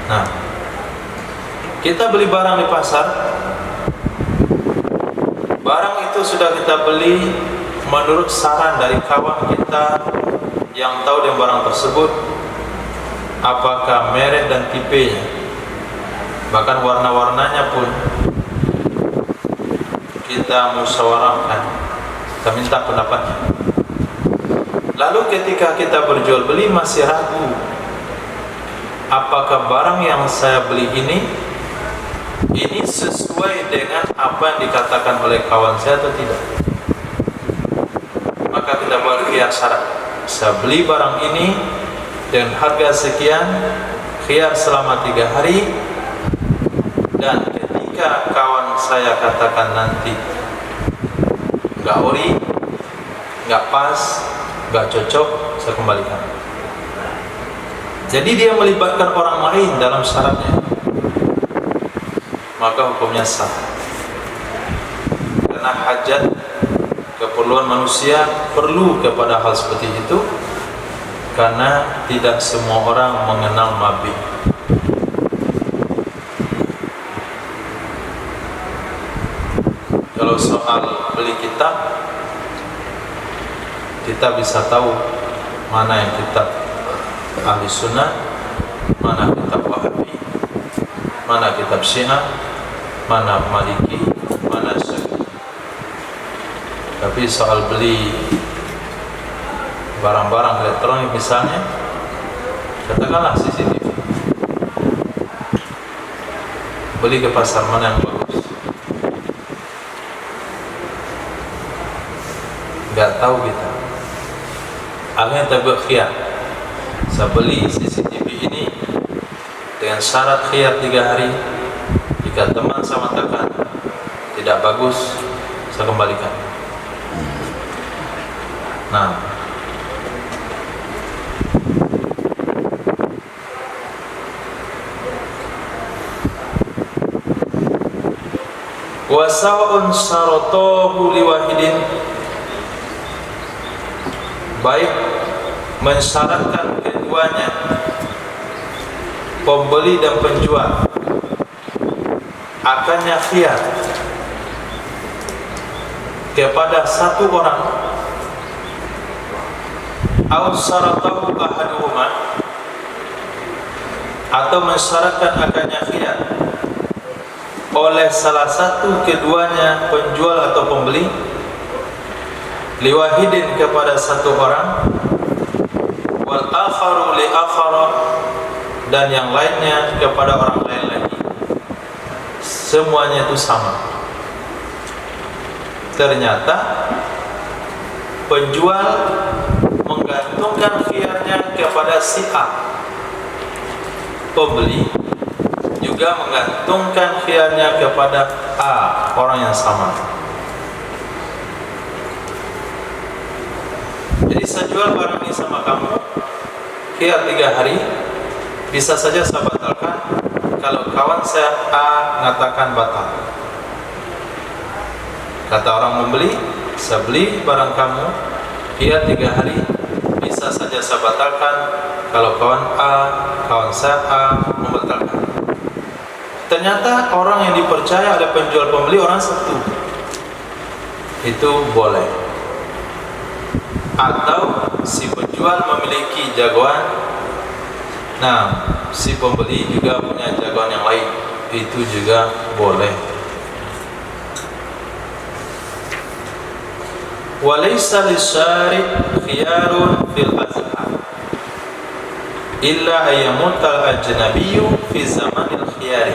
Nah, kita beli barang di pasar, barang itu sudah kita beli menurut saran dari kawan kita yang tahu dengan barang tersebut, apakah merek dan tipenya, bahkan warna-warnanya pun kita musyawarahkan, kita minta pendapatnya. Lalu ketika kita berjual beli masih ragu, apakah barang yang saya beli ini sesuai dengan apa yang dikatakan oleh kawan saya atau tidak, maka kita buat khiyar syarat. saya beli barang ini dengan harga sekian, khiyar selama 3 hari, dan ketika kawan saya katakan nanti nggak ori, nggak pas, nggak cocok, saya kembalikan. Jadi dia melibatkan orang lain dalam syaratnya, maka hukumnya sah. Karena hajat, keperluan manusia perlu kepada hal seperti itu, karena tidak semua orang mengenal mabih. Kalau soal beli kitab, kita bisa tahu mana yang kitab ahli sunnah, mana kitab wahabi, mana kitab syiah, mana maliki, mana syafi'i. Tapi soal beli barang-barang elektronik misalnya, katakanlah CCTV, beli ke pasar mana yang bagus, nggak tahu kita. Akhirnya kita buat khiyar, saya beli CCTV ini dengan syarat khiyar 3 hari. Jika teman saya mengatakan tidak bagus, saya kembalikan. Nah, wa sawa'un syaratahu liwahidin, baik mensyaratkan keduanya, pembeli dan penjual, akannya khiyar kepada satu orang, aw syaratahu ahaduhuma, atau mensyaratkan akannya khiyar oleh salah satu keduanya, penjual atau pembeli, liwahidin kepada satu orang, wal akharu li akhara, dan yang lainnya kepada orang lain lagi. Semuanya itu sama. Ternyata penjual menggantungkan khiyarnya kepada si A, pembeli juga menggantungkan khiyarnya kepada A, orang yang sama. Jadi saya jual barang ini sama kamu, khiyar 3 hari, bisa saja saya batalkan kalau kawan saya A mengatakan batal. Kata orang membeli, saya beli barang kamu, khiyar 3 hari, bisa saja saya batalkan kalau kawan A, kawan saya A membatalkan. Ternyata orang yang dipercaya ada penjual pembeli orang satu, itu boleh. Atau si penjual memiliki jagoan, nah si pembeli juga punya jagoan yang lain, itu juga boleh. Walaysa lisyari' khiyarun fil azhar illa ayyamutal ajnabiyyu fi zamanil khiyari.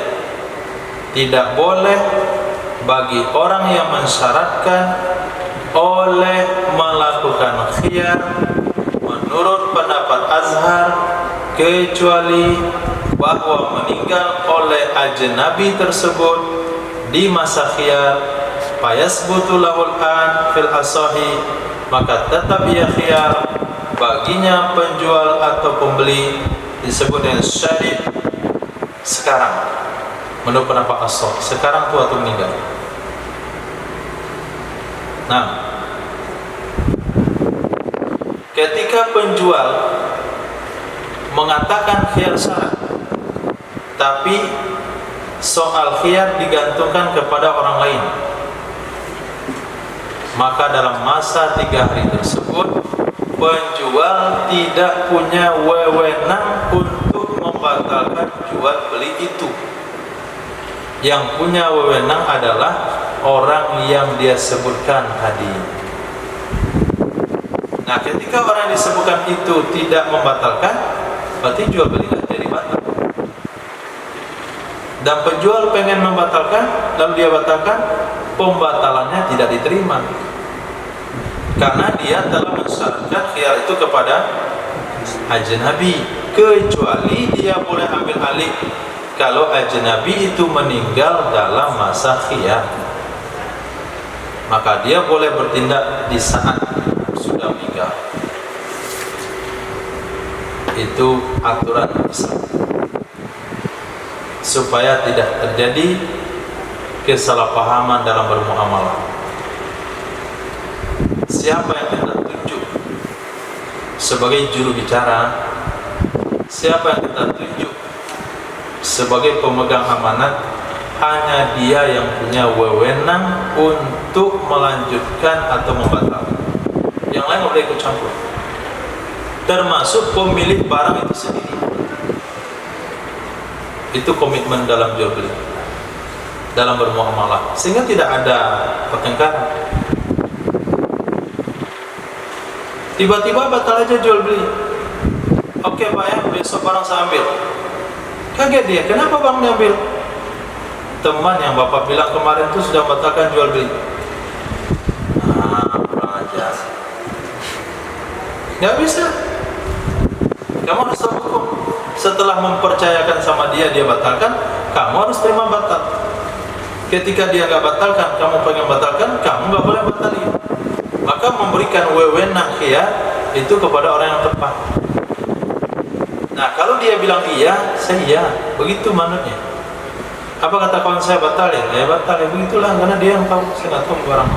Tidak boleh bagi orang yang mensyaratkan oleh melakukan khiyar menurut pendapat Azhar, kecuali bahwa meninggal oleh ajnabi tersebut di masa khiyar, fayasbutu lahul an fil asahi, maka tetap ia khiyar baginya penjual atau pembeli, disebut dengan syari' sekarang. Menurut pendapat As-Sahih, sekarang tuh atau meninggal. Nah, ketika penjual mengatakan khiyar syarat, tapi soal khiyar digantungkan kepada orang lain, maka dalam masa 3 hari tersebut penjual tidak punya wewenang untuk membatalkan jual beli itu. Yang punya wewenang adalah orang yang dia sebutkan tadi. Nah, ketika orang yang disebutkan itu tidak membatalkan, berarti jual beli tidak jadi batal. Dan penjual pengen membatalkan, lalu dia batalkan, pembatalannya tidak diterima. karena dia telah mensyaratkan khiyar itu kepada ajnabi, kecuali dia boleh ambil alih kalau ajnabi itu meninggal dalam masa khiyar, maka dia boleh bertindak di saat sudah meninggal. Itu aturan Islam supaya tidak terjadi kesalahpahaman dalam bermuamalah. Siapa yang kita tunjuk sebagai juru bicara, siapa yang kita tunjuk sebagai pemegang amanat, hanya dia yang punya wewenang untuk melanjutkan atau membatalkan. Yang lain boleh ikut campur, termasuk pemilik barang itu sendiri. Itu komitmen dalam jual beli, dalam bermuamalah, sehingga tidak ada pertengkaran. Tiba-tiba batal aja jual beli. Oke Pak ya, besok barang saya ambil. Kaget dia, kenapa bang diambil? Teman yang bapak bilang kemarin itu sudah batalkan jual beli. Kurang ajar. Gak bisa. Kamu harus tahu hukum. Setelah mempercayakan sama dia, dia batalkan, kamu harus terima batal. Ketika dia gak batalkan, kamu pengen batalkan, kamu gak boleh batalin. Maka memberikan wewenang khiyar itu kepada orang yang tepat. Nah, kalau dia bilang iya, saya iya, begitu manutnya. Apa kata kawan saya batal ya? Ya batal ya, begitulah, karena dia yang tahu, saya nggak tahu barang.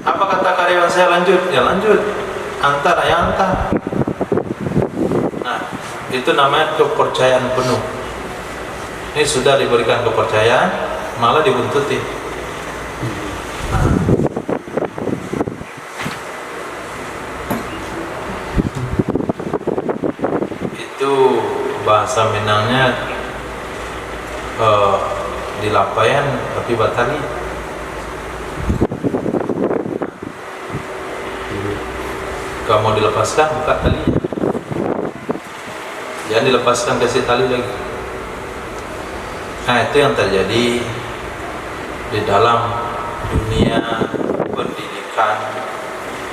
Apa kata karyawan saya lanjut? Ya lanjut, antar ya antar. Nah, itu namanya kepercayaan penuh. Ini sudah diberikan kepercayaan, malah dibuntuti. Itu bahasa Minangnya dilapayan tapi batali. Kamu dilepaskan, buka talinya. Jangan dilepaskan, kasih tali lagi. Nah, itu yang terjadi di dalam dunia pendidikan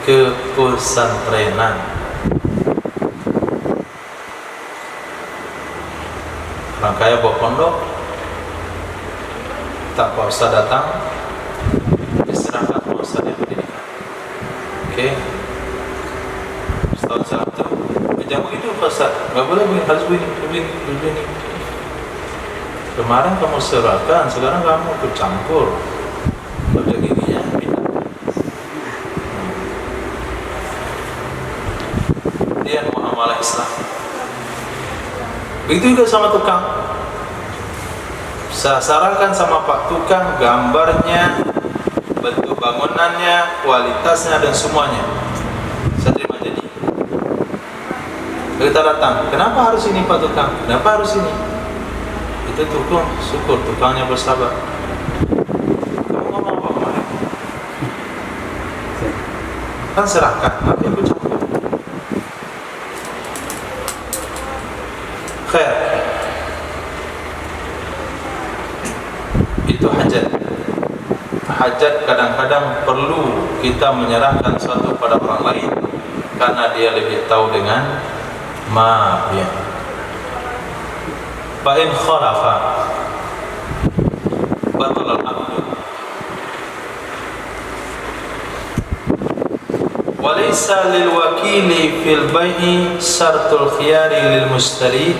kepesantrenan. Orang kaya bawa pondok, tak Pak Ustaz datang, diserahkan Pak Ustaz yang pendidikan. Oke, Ustaz salam tu, jangan begitu Pak Ustaz, nggak boleh begini, harus begini. Kemarin kamu serahkan, sekarang kamu ikut campur, baca giginya pindah. Dia muamalah Islam. Begitu juga sama tukang. Saya sarankan sama Pak tukang gambarnya, bentuk bangunannya, kualitasnya dan semuanya. Saya terima jadi. Kita datang, kenapa harus ini Pak tukang? Kenapa harus ini? Itu tukang, syukur tukangnya bersabar. Kamu ngomong apa kemarin? Kan serahkan, tapi aku campur. Khair. Itu hajat. Hajat kadang-kadang perlu kita menyerahkan sesuatu pada orang lain karena dia lebih tahu dengan ya. Fa in khalafa batal al-aqd. Wa laysa lil wakili fil bai'i syartul khiyari lil mustari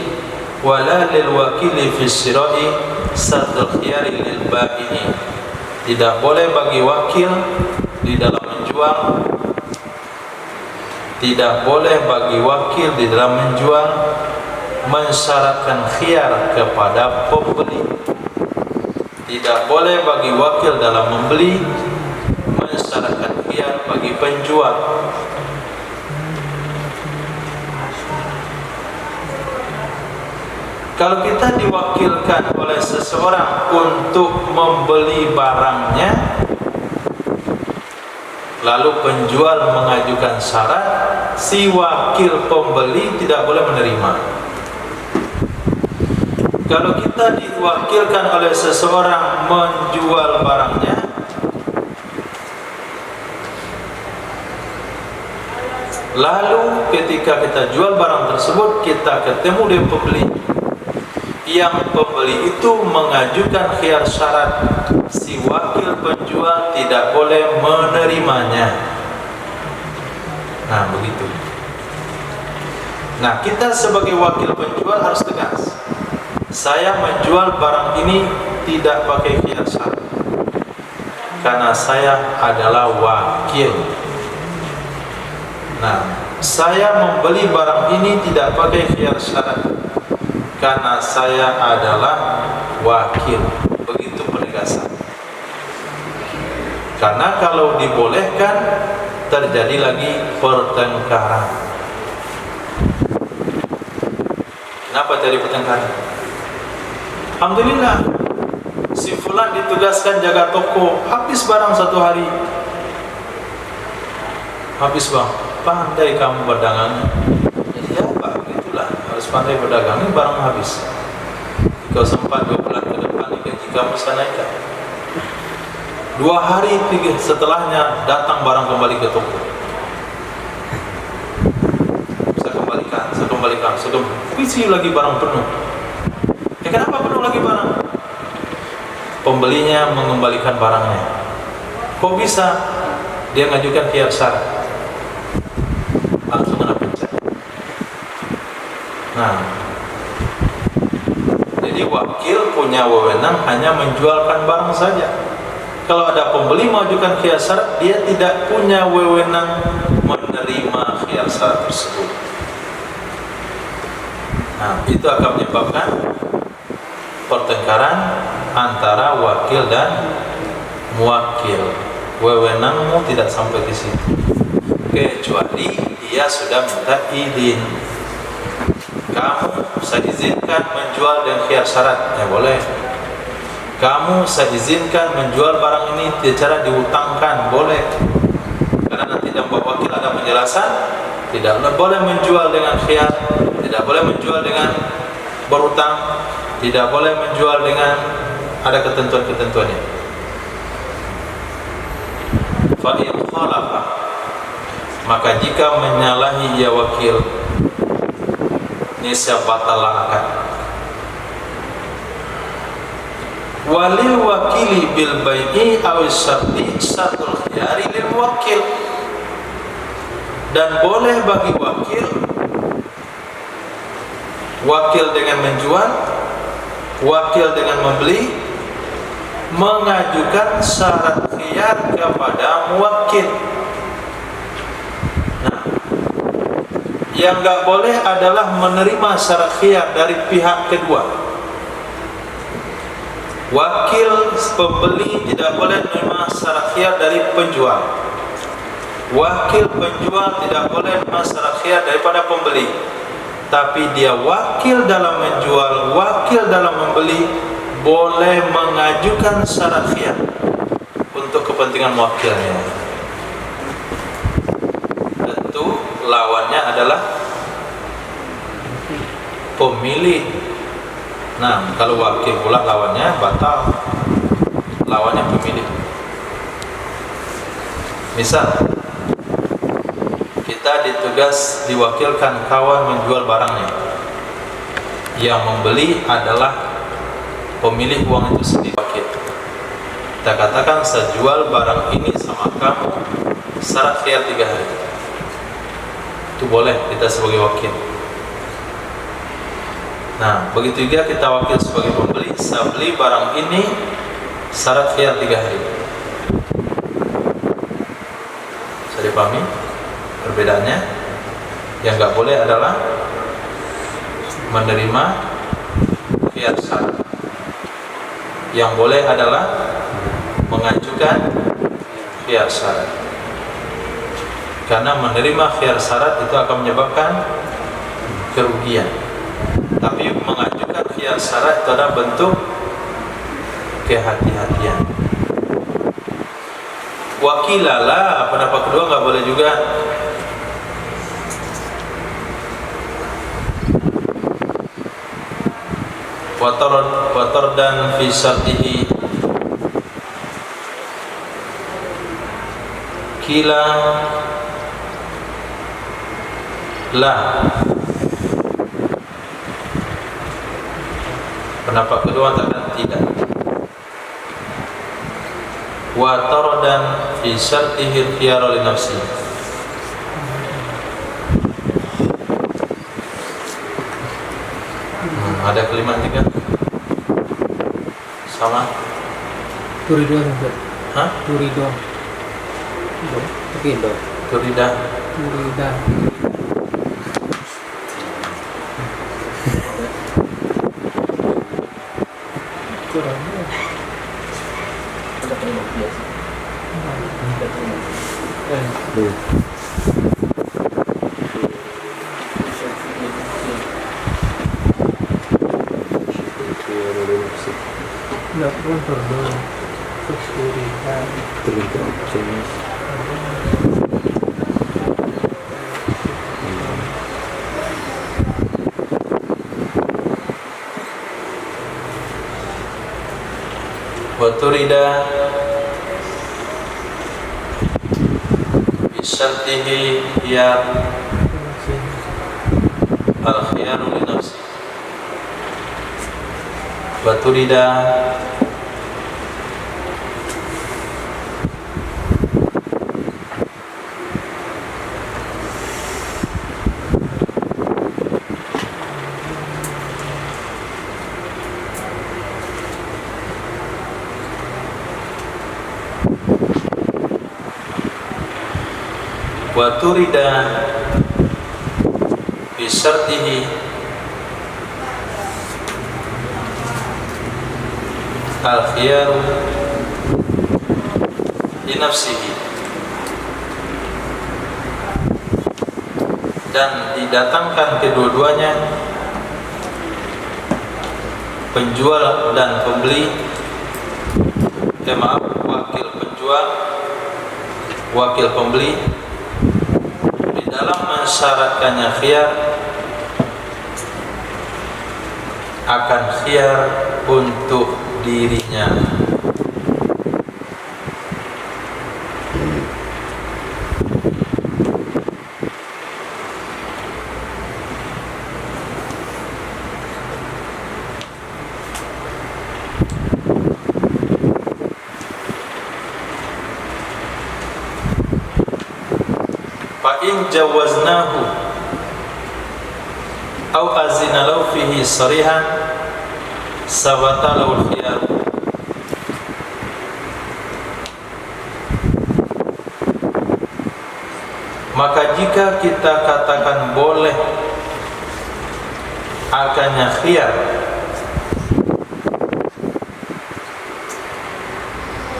wala lil wakili fis syira'i syartul khiyari lil bai'i. Tidak boleh bagi wakil di dalam menjual, tidak boleh bagi wakil di dalam menjual mensyaratkan khiyar kepada pembeli. Tidak boleh bagi wakil dalam membeli mensyaratkan khiyar bagi penjual. Kalau kita diwakilkan oleh seseorang untuk membeli barangnya, lalu penjual mengajukan syarat, si wakil pembeli tidak boleh menerima. Kalau kita diwakilkan oleh seseorang menjual barangnya, Lalu ketika kita jual barang tersebut, kita ketemu dengan pembeli. Yang pembeli itu mengajukan khiyar syarat, si wakil penjual tidak boleh menerimanya. Nah, begitu. Nah, kita sebagai wakil penjual harus tegas. Saya menjual barang ini tidak pakai khiyar syarat, karena saya adalah wakil. Nah, saya membeli barang ini tidak pakai khiyar syarat, karena saya adalah wakil. Begitu penegasan. Karena kalau dibolehkan, terjadi lagi pertengkaran. Kenapa terjadi pertengkaran? Alhamdulillah, si fulan ditugaskan jaga toko, habis barang 1 hari. Habis bang, pandai kamu berdagang. Ya pak, begitulah, harus pandai berdagang, ini barang habis. Kalau sempat 2 bulan ke depan, gaji kamu bisa naikkan. 2 hari 3 setelahnya datang barang kembali ke toko. Saya kembalikan, isi lagi barang penuh. Kenapa penuh lagi barang? Pembelinya mengembalikan barangnya. Kok bisa? Dia ngajukan khiyar syarat. Langsung kena pecat. Nah, jadi wakil punya wewenang hanya menjualkan barang saja. Kalau ada pembeli mengajukan khiyar syarat, dia tidak punya wewenang menerima khiyar syarat tersebut. Nah, itu akan menyebabkan pertengkaran antara wakil dan muwakil. Wewenangmu tidak sampai di situ, kecuali dia sudah minta izin. Kamu saya izinkan menjual dengan khiyar syarat, ya boleh. Kamu saya izinkan menjual barang ini cara dihutangkan, boleh. Karena nanti dalam wakil ada penjelasan, tidak boleh menjual dengan khiyar, tidak boleh menjual dengan berhutang, tidak boleh menjual dengan ada ketentuan-ketentuannya. Fa in khalafa, maka jika menyalahi ya wakil, nisya batallah akad. Walil wakili bil bai'i aw syarti syartul khiyari lil wakil, dan boleh bagi wakil dengan menjual, wakil dengan membeli, mengajukan syarat khiyar kepada muwakil. Nah, yang enggak boleh adalah menerima syarat khiyar dari pihak kedua. Wakil pembeli tidak boleh menerima syarat khiyar dari penjual. Wakil penjual tidak boleh menerima syarat khiyar daripada pembeli. Tapi dia wakil dalam menjual, wakil dalam membeli, boleh mengajukan syarat khiyar untuk kepentingan wakilnya. Tentu lawannya adalah pemilik. Nah, kalau wakil pula lawannya batal, lawannya pemilik. Misal kita ditugas diwakilkan kawan menjual barangnya, yang membeli adalah pemilik uang itu sendiri, wakil. Kita katakan saya jual barang ini sama kamu, syarat khiyar 3 hari. Itu boleh kita sebagai wakil. Nah, begitu juga kita wakil sebagai pembeli, saya beli barang ini, syarat khiyar 3 hari. Bisa dipahami perbedaannya? Yang nggak boleh adalah menerima khiyar syarat. Yang boleh adalah mengajukan khiyar syarat. Karena menerima khiyar syarat itu akan menyebabkan kerugian. Tapi mengajukan khiyar syarat itu adalah bentuk kehati-hatian. Wakilalah, pendapat kedua nggak boleh juga. Watar dan fi syartihi kila La. Pendapat kedua mengatakan tidak. Wa taradan fi syartihi khiyara li nafsi. Ada kalimat tiga sama Turido enggak? Hah? Turido. Turido. Turida. Turida. Kurangnya. Ada kalimat biasa. Enggak pun perlu. Turida. Wa turida bi syartihi khiyar al-khiyaru li nafsi. Wa turida wa turida bi syartihi al-khiyaru li nafsihi, dan didatangkan kedua-duanya, penjual dan pembeli, wakil penjual, wakil pembeli, di dalam mensyaratkannya khiyar akan khiyar untuk dirinya. Fa in jawaznahu aw azina lahu fihi sarihan sabata lahu khiyar. Maka jika kita katakan boleh akannya khiyar,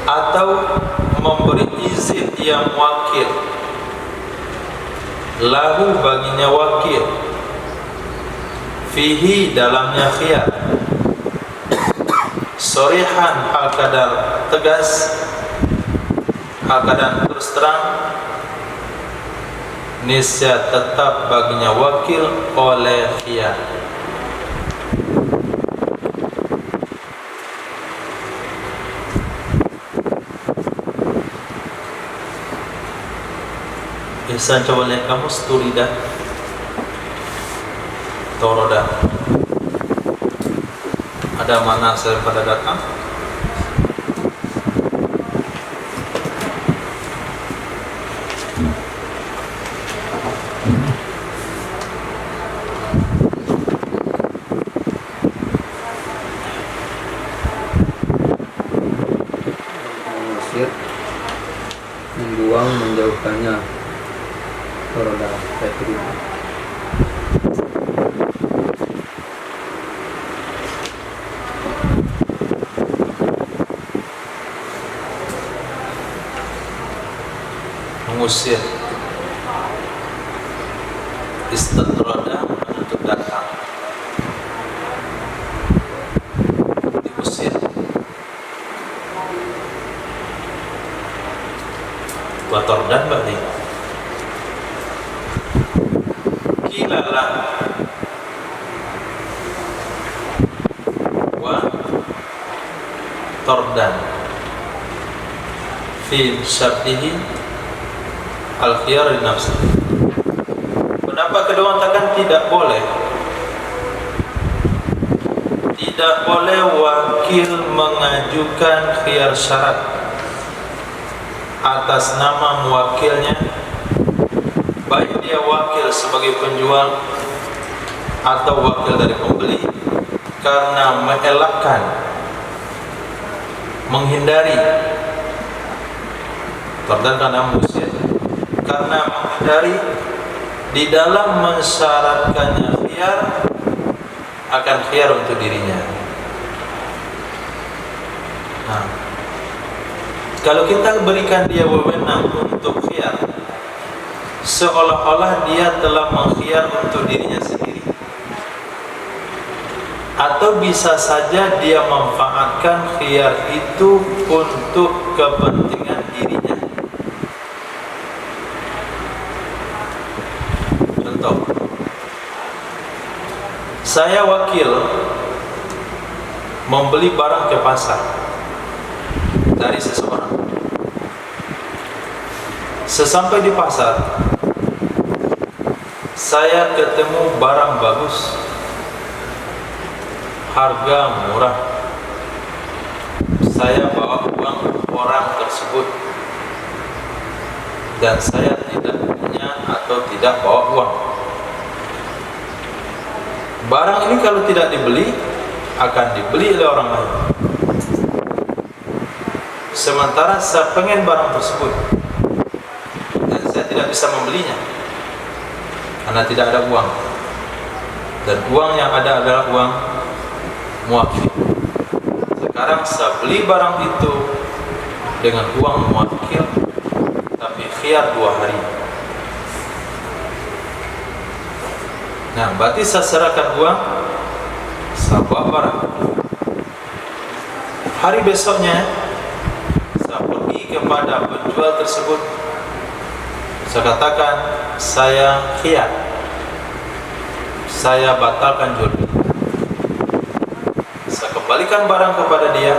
atau memberi izin yang wakil lahu baginya wakil fihi dalamnya khiyar sorihan hal kadar tegas, hal kadar terus terang, niscaya tetap baginya wakil oleh khiyar. Bisa coba lihat kamu turida toroda, ada mana pada datang? Mengusir, membuang, menjauhkannya. Toroda, Turida. Mengusir, istadrada menuntut datang, diusir, watordan berarti kilalah wa tordan fi syartihi al-khiyar li nafsi. Kenapa kedua mengatakan tidak boleh? Tidak boleh wakil mengajukan khiyar syarat atas nama mewakilnya, baik dia wakil sebagai penjual atau wakil dari pembeli, karena mengelakkan, menghindari, karena menghindari di dalam mensyaratkannya khiyar akan khiyar untuk dirinya. Nah, kalau kita berikan dia wewenang untuk khiyar, seolah-olah dia telah mengkhiyar untuk dirinya sendiri, atau bisa saja dia memanfaatkan khiyar itu untuk kepentingan dirinya. Contoh, saya wakil membeli barang ke pasar dari seseorang. Sesampai di pasar, saya ketemu barang bagus, harga murah. Saya bawa uang orang tersebut, dan saya tidak punya atau tidak bawa uang. Barang ini kalau tidak dibeli, akan dibeli oleh orang lain. Sementara saya pengen barang tersebut, dan saya tidak bisa membelinya karena tidak ada uang, dan uang yang ada adalah uang muwakil. Sekarang saya beli barang itu dengan uang muwakil, tapi khiyar 2 hari. Nah, berarti saya serahkan uang, saya bawa barang. Hari besoknya saya pergi kepada penjual tersebut, saya katakan saya khiyar, saya batalkan jual beli. Saya kembalikan barang kepada dia,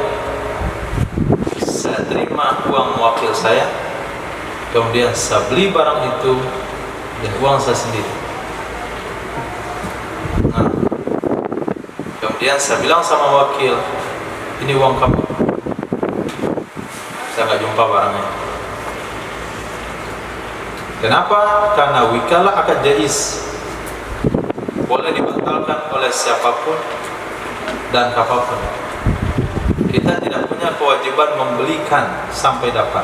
saya terima uang wakil saya, kemudian saya beli barang itu dengan uang saya sendiri. Nah, kemudian saya bilang sama wakil, ini uang kamu. Saya nggak jumpa barangnya. Kenapa? Karena wikalah akad jaiz, boleh dibatalkan oleh siapapun dan kapanpun. Kita tidak punya kewajiban membelikan sampai dapat.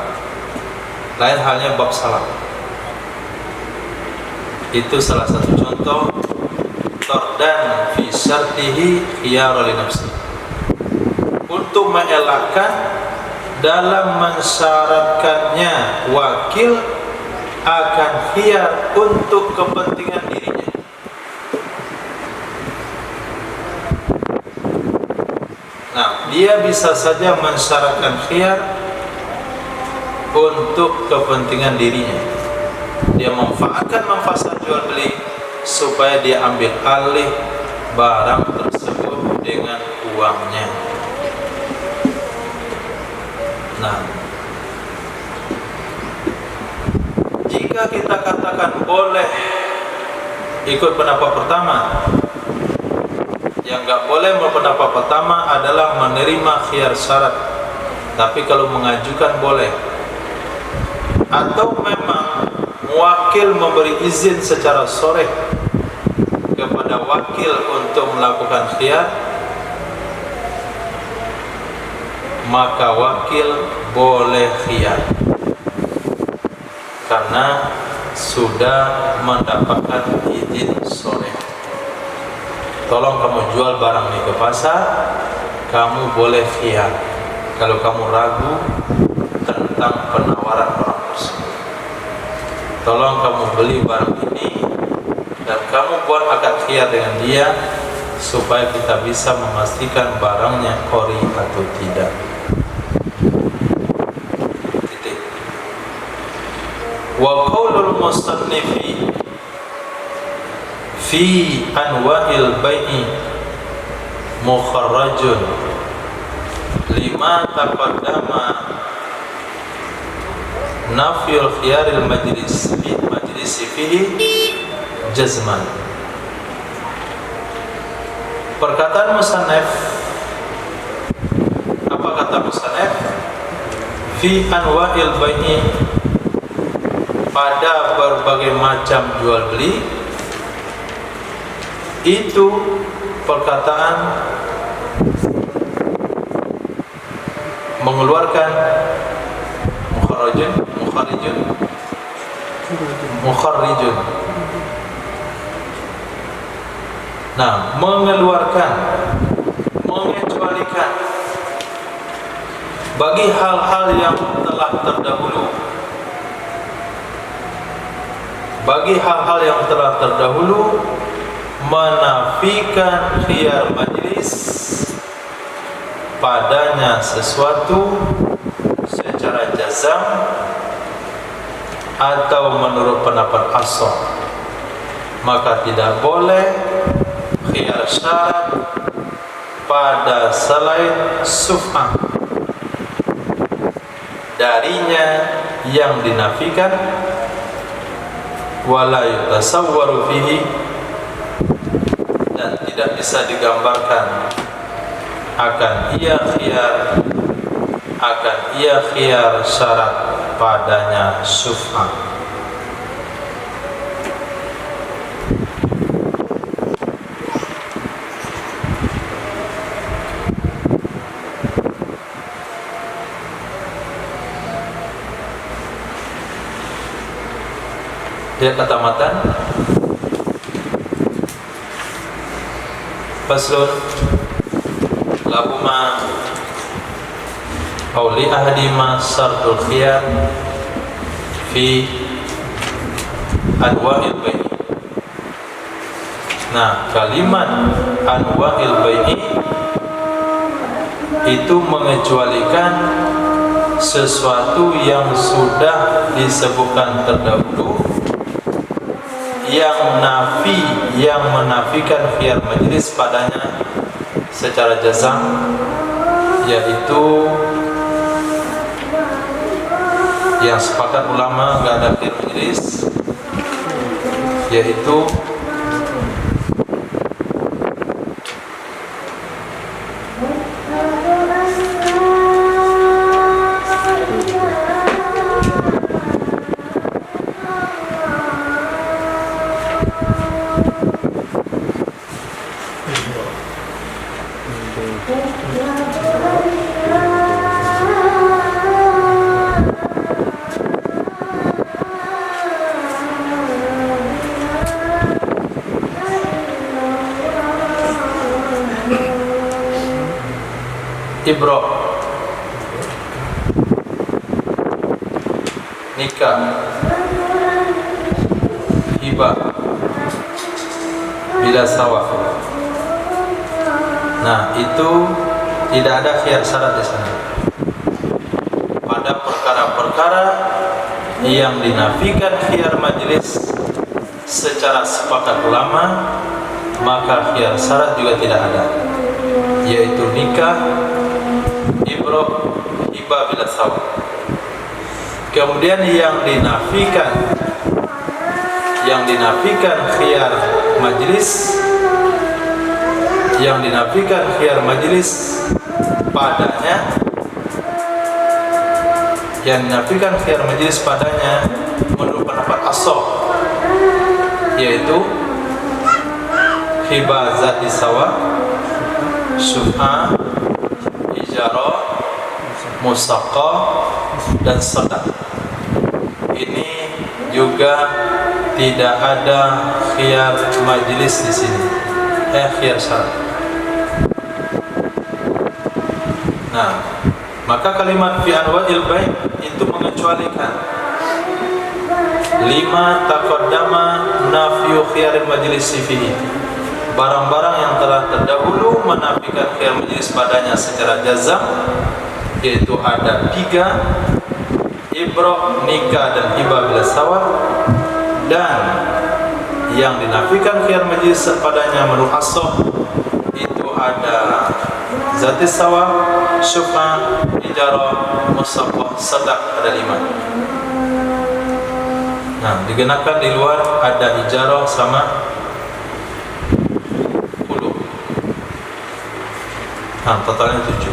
Lain halnya bab salam. Itu salah satu contoh tardan fi syartihi khiyar li nafsi, untuk mengelakkan dalam mensyaratkannya wakil akan khiyar untuk kepentingan dirinya. Nah, dia bisa saja mensyaratkan khiyar untuk kepentingan dirinya. Dia memanfaatkan manfaat jual beli supaya dia ambil alih barang tersebut dengan uangnya. Nah, jika kita katakan boleh ikut pendapat pertama, yang nggak boleh pendapat pertama adalah menerima khiyar syarat, tapi kalau mengajukan boleh. Atau memang wakil memberi izin secara sharih kepada wakil untuk melakukan khiyar, maka wakil boleh khiyar karena sudah mendapatkan izin sharih. Tolong kamu jual barang ini ke pasar, kamu boleh khiyar kalau kamu ragu tentang penawaran orang tersebut. Tolong kamu beli barang ini dan kamu buat akad khiyar dengan dia supaya kita bisa memastikan barangnya ori atau tidak. Titik. Wa qaulul musannifi fi anwa'il bai'i mukharrajun lima taqaddama nafyul khiyaril majlisi fihi jazman. Perkataan musannaf, apa kata musannaf? Fi anwa'il bai'i, pada berbagai macam jual beli. Itu perkataan mengeluarkan mukharrijun. Nah, mengeluarkan, mengecualikan bagi hal-hal yang telah terdahulu. Bagi hal-hal yang telah terdahulu, menafikan khiyar majlis padanya sesuatu secara jazam atau menurut pendapat ashab, maka tidak boleh khiyar syarat pada selain suf'ah darinya yang dinafikan, wala yutasawwaru fihi, dan tidak bisa digambarkan akan ia khiyar syarat padanya suf'ah. Dia kata matan faslun lahuma aw li ahadima syartul khiyar fi anwa'il bai'i. Nah, kalimat anwa'il bai'i itu mengecualikan sesuatu yang sudah disebutkan terdahulu, yang menafikan khiyar majlis padanya secara jazam, yaitu yang sepakat ulama enggak ada khiyar majlis, yaitu ibro, nikah, hibah, bila sawah. Nah, itu tidak ada khiyar syarat di sana. Pada perkara-perkara yang dinafikan khiyar majlis secara sepakat ulama, maka khiyar syarat juga tidak ada, yaitu nikah, ibroh, hibah bila sawah. Kemudian yang dinafikan khiyar majlis, padanya, menurut pendapat ashab, yaitu hibah zati sawah, syuf'ah, ijarah, musaqqah, dan sadaq. Ini juga tidak ada khiyar majlis di sini, khiyar syarat. Nah, maka kalimat fi anwa'il bai' itu mengecualikan lima taqaddama nafyu khiyaril majlis fihi, barang-barang yang telah terdahulu menafikan khiyar majlis padanya secara jazam, yaitu ada 3: ibroh, nikah, dan hibah bila sawah. Dan yang dinafikan khiyar majlis padanya menurut ashab itu ada zati sawah, syuf'ah, ijarah, musaqqah, sadaq, ada 5. Nah, digunakan di luar ada ijarah sama qulub. Nah, totalnya 7.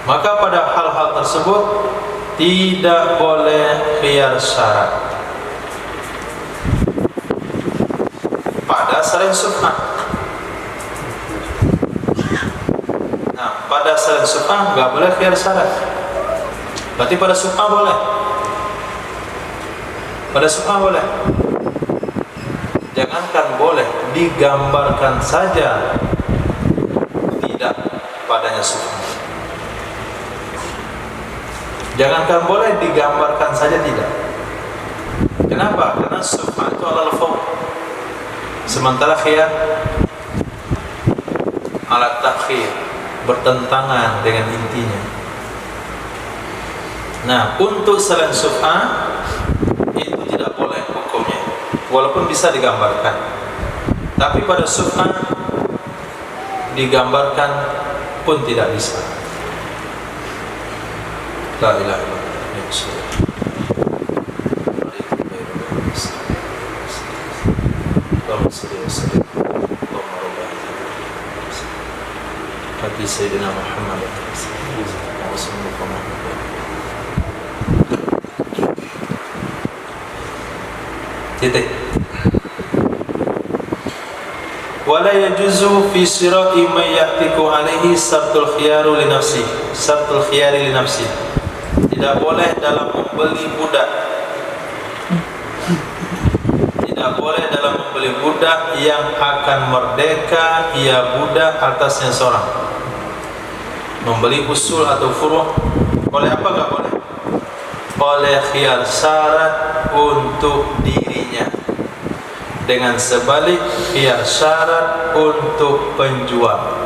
Maka pada hal-hal tersebut tidak boleh khiyar syarat pada selain subhan. Nah, pada selain subhan nggak boleh khiyar syarat. Berarti pada subhan boleh. Pada subhan boleh. Jangankan boleh, digambarkan saja tidak padanya subhan. Jangankan boleh, digambarkan saja tidak. Kenapa? Karena subhan itu alal fawq. Sementara khiyar alat takhir, bertentangan dengan intinya. Nah, untuk selain subhan itu tidak boleh hukumnya, walaupun bisa digambarkan. Tapi pada subhan digambarkan pun tidak bisa. La ilaha illallah. Nabi Sayyidina Muhammad titik. Wala yajuzu fi sira'i may ya'tiku alaihi sartul khiyaru li nafsi. Sartul khiyari li nafsi. Tidak boleh dalam membeli budak. Tidak boleh dalam membeli budak yang akan merdeka ia budak atasnya seorang. Membeli usul atau furuh. Oleh apa enggak boleh? Oleh khiyar syarat untuk dirinya. Dengan sebalik khiyar syarat untuk penjual.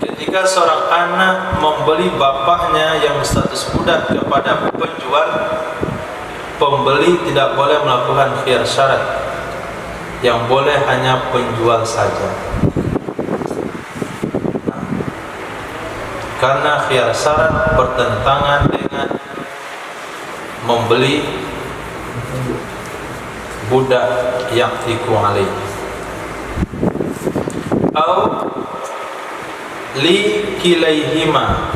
Ketika seorang anak membeli bapaknya yang status budak kepada penjual, pembeli tidak boleh melakukan khiyar syarat. Yang boleh hanya penjual saja. Karena khiyar syarat bertentangan dengan membeli budak yang dikuali. Atau li kilaihima,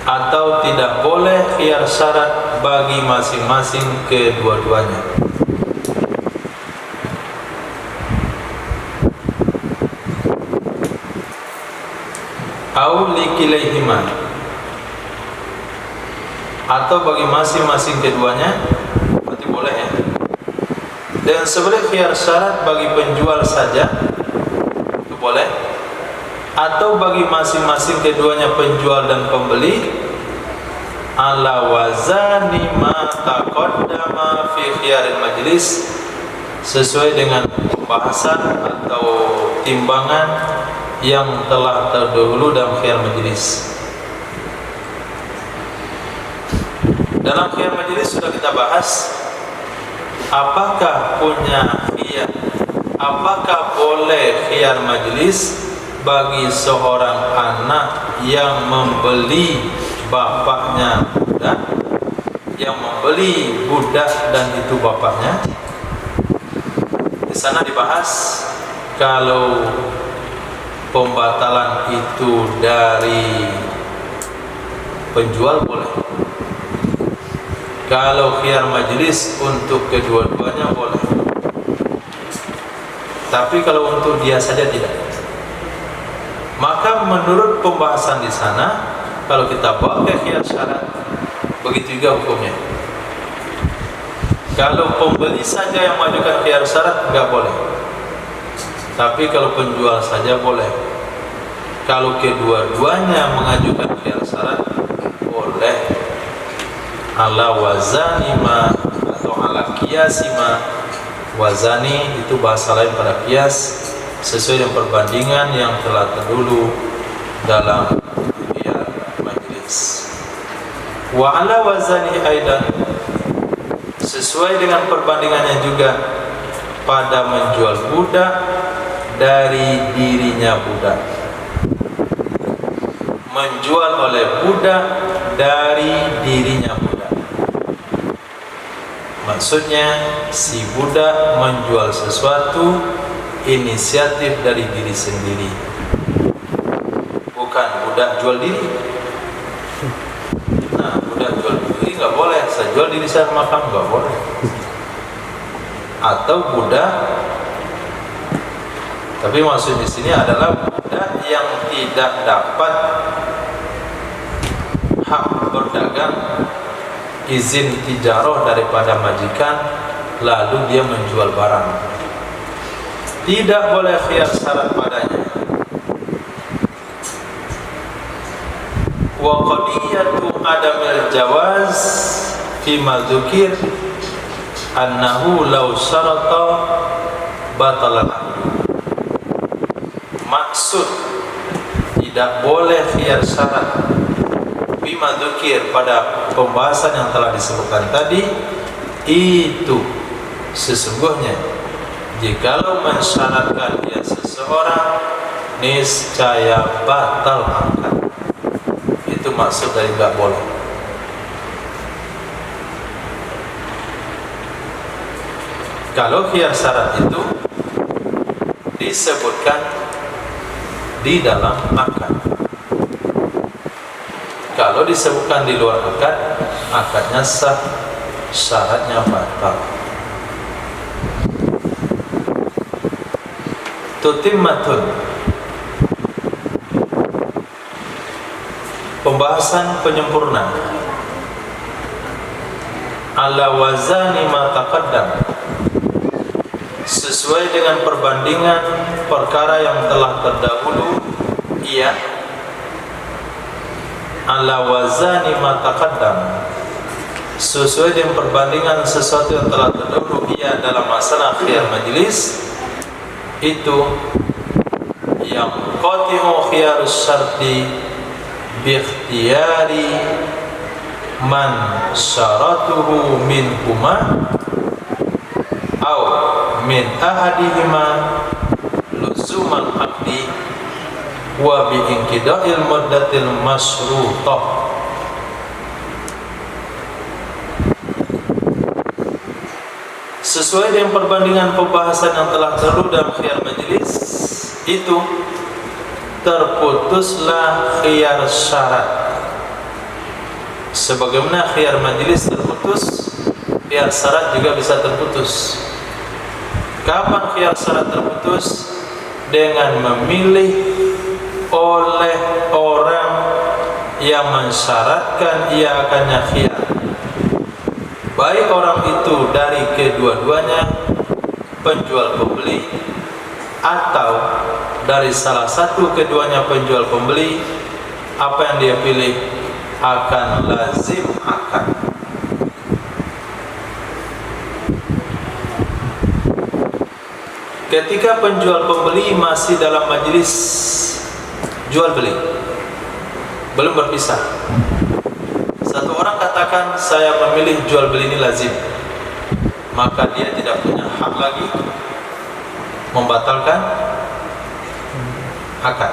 atau tidak boleh khiyar syarat bagi masing-masing kedua-duanya. Au li kilaihima, atau bagi masing-masing keduanya, berarti boleh ya. Dan sebenarnya khiyar syarat bagi penjual saja itu boleh, atau bagi masing-masing keduanya penjual dan pembeli, ala wazani ma taqaddama fi khiyaril majlis, sesuai dengan pembahasan atau timbangan yang telah terdahulu dalam khiyar majlis. Dalam khiyar majlis sudah kita bahas apakah punya khiyar, apakah boleh khiyar majlis bagi seorang anak yang membeli bapaknya budak, yang membeli budak dan itu bapaknya. Di sana dibahas kalau pembatalan itu dari penjual boleh. Kalau khiyar majlis untuk kedua-duanya boleh. Tapi kalau untuk dia saja tidak. Maka menurut pembahasan di sana, kalau kita bawa ke khiyar syarat, begitu juga hukumnya. Kalau pembeli saja yang mengajukan khiyar syarat, enggak boleh. Tapi kalau penjual saja boleh. Kalau kedua-duanya mengajukan khiyar syarat, boleh. Ala wazani ma atau ala qiyasi ma. Wazani itu bahasa lain pada qiyas, sesuai dengan perbandingan yang telah terdahulu dalam khiyar majlis. Wa ala wazani aidan, sesuai dengan perbandingannya juga pada menjual budak dari dirinya budak. menjual oleh budak dari dirinya budak. Maksudnya si budak menjual sesuatu inisiatif dari diri sendiri, bukan budak jual diri. Nah, budak jual diri nggak boleh. Saya jual diri saya sama kamu, nggak boleh. Atau budak, tapi maksud di sini adalah budak yang tidak dapat hak berdagang, izin tijarah daripada majikan, lalu dia menjual barang. Tidak boleh khiyar syarat padanya. Wa qadiyatu adamil jawaz fi ma dzukir annahu law syarata batalan. Maksud tidak boleh khiyar syarat bima dzukir pada pembahasan yang telah disebutkan tadi, itu sesungguhnya jikalau mensyaratkan dia seseorang niscaya batal akad. Itu maksud dari enggak boleh. Kalau khiyar syarat itu disebutkan di dalam akad. Kalau disebutkan di luar akad, akadnya sah, syaratnya batal. Tutimmatun, pembahasan penyempurna ala wazani ma taqaddam, sesuai dengan perbandingan perkara yang telah terdahulu. Ia ala wazani ma taqaddam, sesuai dengan perbandingan sesuatu yang telah terdahulu. Ia dalam masalah khiyar majlis itu yang qati'u khiyarus syarti bi ikhtiyari man syaratuhu minhuma au min ahadihima luzumal aqdi wa bi inqida'il muddatil masyrutah. Sesuai dengan perbandingan pembahasan yang telah terdahulu dalam khiyar majlis itu, terputuslah khiyar syarat. Sebagaimana khiyar majlis terputus, khiyar syarat juga bisa terputus. Kapan khiyar syarat terputus? Dengan memilih oleh orang yang mensyaratkan ia akannya khiyar, baik orang itu dari kedua-duanya, penjual pembeli, atau dari salah satu keduanya penjual pembeli. Apa yang dia pilih akan lazim akad. Ketika penjual pembeli masih dalam majelis jual beli, belum berpisah, satu orang katakan saya memilih jual beli ini lazim, maka dia tidak punya hak lagi membatalkan akad.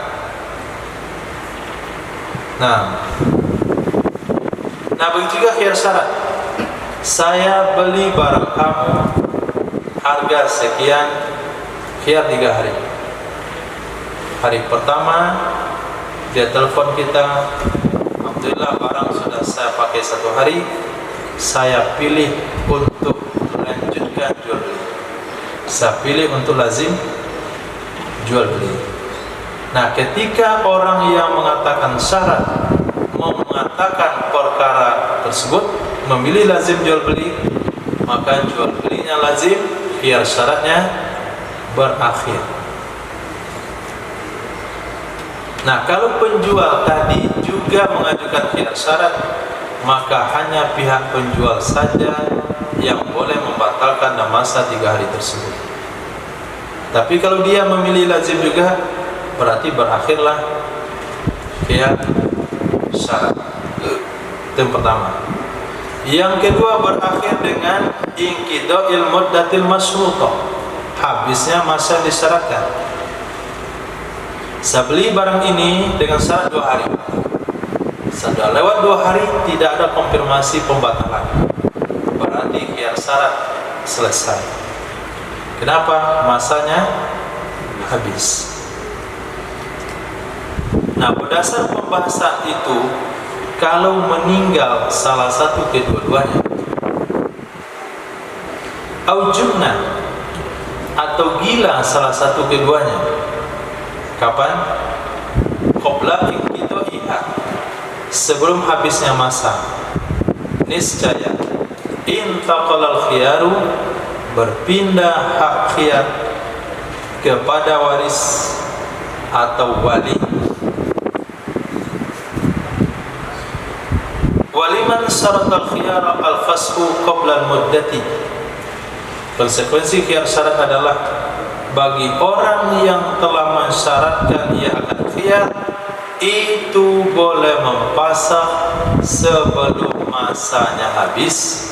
Nah begitu juga khiyar syarat. Saya beli barang kamu harga sekian, khiyar 3 hari. Hari pertama dia telepon kita, alhamdulillah barang sudah saya pakai 1 hari, saya pilih untuk melanjutkan jual beli, saya pilih untuk lazim jual beli. Nah, ketika orang yang mengatakan syarat mengatakan perkara tersebut, memilih lazim jual beli, maka jual belinya lazim, khiyar syaratnya berakhir. Nah, kalau penjual tadi juga mengajukan khiyar syarat, maka hanya pihak penjual saja yang boleh membatalkan dalam masa 3 hari tersebut. Tapi kalau dia memilih lazim juga, berarti berakhirlah khiyar syarat. Itu yang pertama. Yang kedua, berakhir dengan inqida'il muddatil masyrutah, habisnya masa yang disyaratkan. Saya beli barang ini dengan syarat 2 hari. Sudah lewat 2 hari tidak ada konfirmasi pembatalan, berarti khiyar syarat selesai. Kenapa? Masanya habis. Nah, berdasar pembahasan itu, kalau meninggal salah satu kedua-duanya, au junna, atau gila salah satu keduanya, kapan? Qabla inqidaiha, sebelum habisnya masa, niscaya intaqalal khiyaru, berpindah hak khiyar kepada waris atau wali. Waliman syaratal khiyara al-fashu qabla al-muddati, konsekuensi khiyar syarat adalah bagi orang yang telah mensyaratkan ia akan khiyar, itu boleh mempasah sebelum masanya habis,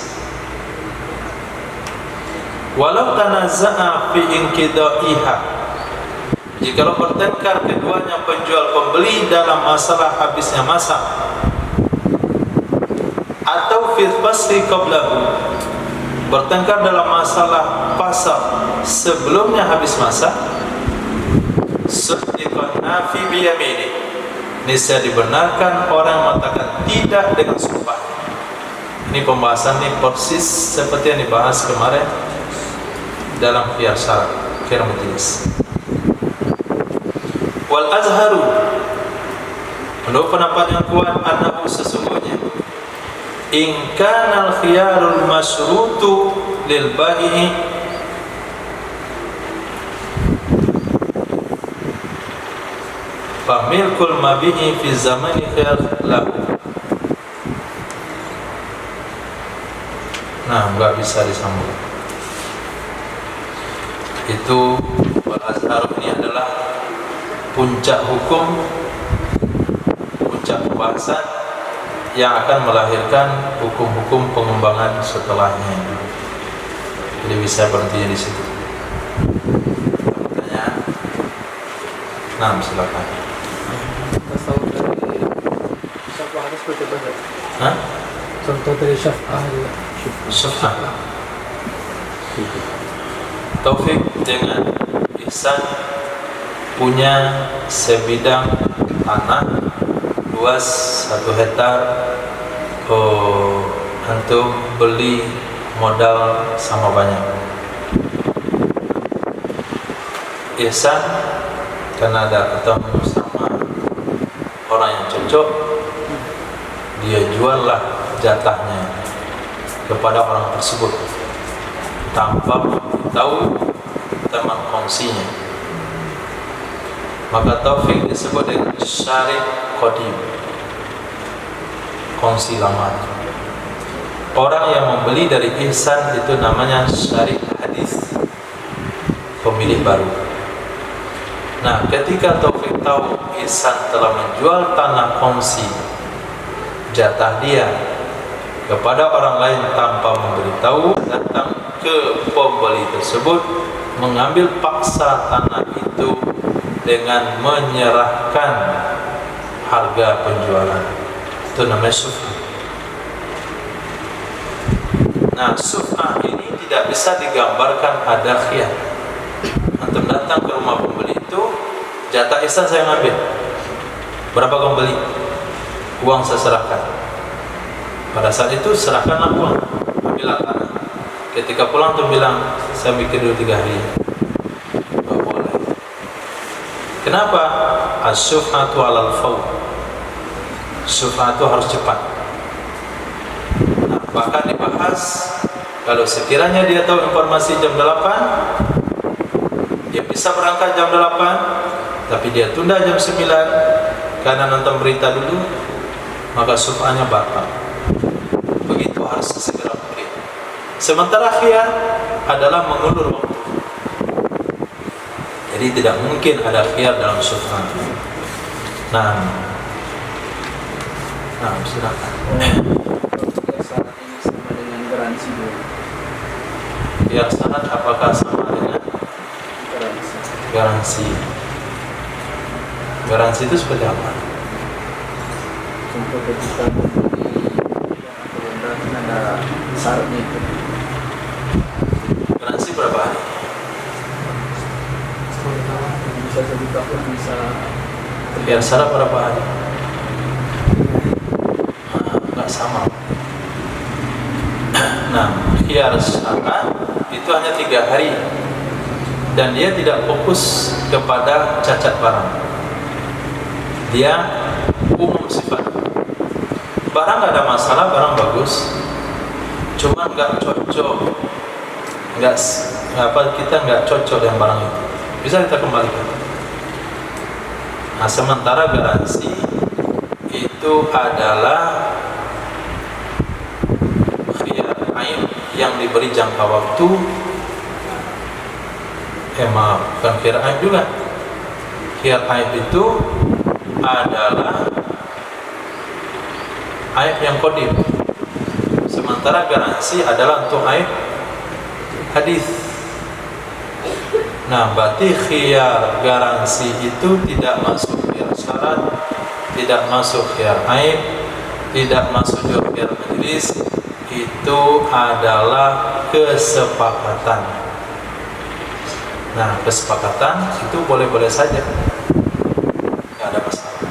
walau tanaza'a fi inqidaiha, jikalau bertengkar keduanya penjual pembeli dalam masalah habisnya masa, atau fi fasli qablahu, bertengkar dalam masalah pasar sebelumnya habis masa, suddiqan nafi biyamini, niscaya dibenarkan orang yang mengatakan tidak dengan sumpah. Ini pembahasan ini persis seperti yang dibahas kemarin dalam khiyar syarat, khiyar majelis. Wal azharu, menurut pendapat yang kuat, annahu, sesungguhnya, in kana al khiyarul masyrutu lil bai'i fa milkul mabi'i fi zamani khiyar lahu. Nah, enggak bisa disambung. Itu wal azhar ini adalah puncak hukum, puncak pembahasan yang akan melahirkan hukum-hukum pengembangan setelahnya. Jadi bisa berhentinya di situ. Pertanyaan? Nah, silakan. Tasawuf dari syaf'ah harus betul-betul. Hah? Contoh dari syaf'ah. Syaf'ah. Taufik dengan Ihsan punya sebidang tanah luas 1 hektar, antum beli modal sama banyak. Ihsan karena ada ketemu sama orang yang cocok, dia juallah jatahnya kepada orang tersebut tanpa tahu teman kongsinya. Maka taufik disebut dengan syarik qadim, kongsi lama. Orang yang membeli dari Ihsan itu namanya syarik hadis, pemilik baru. Nah, ketika taufik tahu Ihsan telah menjual tanah kongsi jatah dia kepada orang lain tanpa memberitahu, datang ke pembeli tersebut, mengambil paksa tanah itu dengan menyerahkan harga penjualan. Itu namanya suf'ah. Nah, suf'ah ini tidak bisa digambarkan ada khiyar. Antum datang ke rumah pembeli itu, jatah Ihsan saya ngambil. Berapa kamu beli? Uang saya serahkan. Pada saat itu serahkanlah uang, ambillah tanah. Ketika pulang tuh bilang, saya mikir dulu 3 hari. Gak boleh. Kenapa? As-suf'atu 'alal fawr. Suf'ah itu harus cepat. Nah, bahkan dibahas kalau sekiranya dia tahu informasi jam 8, dia bisa berangkat jam 8, tapi dia tunda jam 9 karena nonton berita dulu, maka suf'ahnya batal. Begitu harus segera mungkin. Sementara khiyar adalah mengulur waktu. Jadi tidak mungkin ada khiyar dalam suf'ah. Nah, silakan. Syarat ini sama dengan garansi dulu. Khiyar syarat apakah sama dengan garansi? Garansi itu seperti apa? untuk kita membeli atau berarti ada syaratnya itu. Garansi berapa hari? Bisa 1 tahun, bisa Khiyar syarat berapa hari? Nggak sama. Nah, khiyar syarat itu hanya 3 hari dan dia tidak fokus kepada cacat barang. Dia umum sifat. Barang nggak ada masalah, barang bagus, cuma nggak cocok, kita nggak cocok dengan barang itu, bisa kita kembalikan. Nah, sementara garansi itu adalah khiyar aib yang diberi jangka waktu. Bukan khiyar aib juga. Khiyar aib itu adalah aib yang qadim, sementara garansi adalah untuk aib hadis. Nah, berarti khiyar garansi itu tidak masuk khiyar syarat, tidak masuk khiyar aib, tidak masuk juga khiyar majlis. Itu adalah kesepakatan. Nah, kesepakatan itu boleh-boleh saja, nggak ada masalah.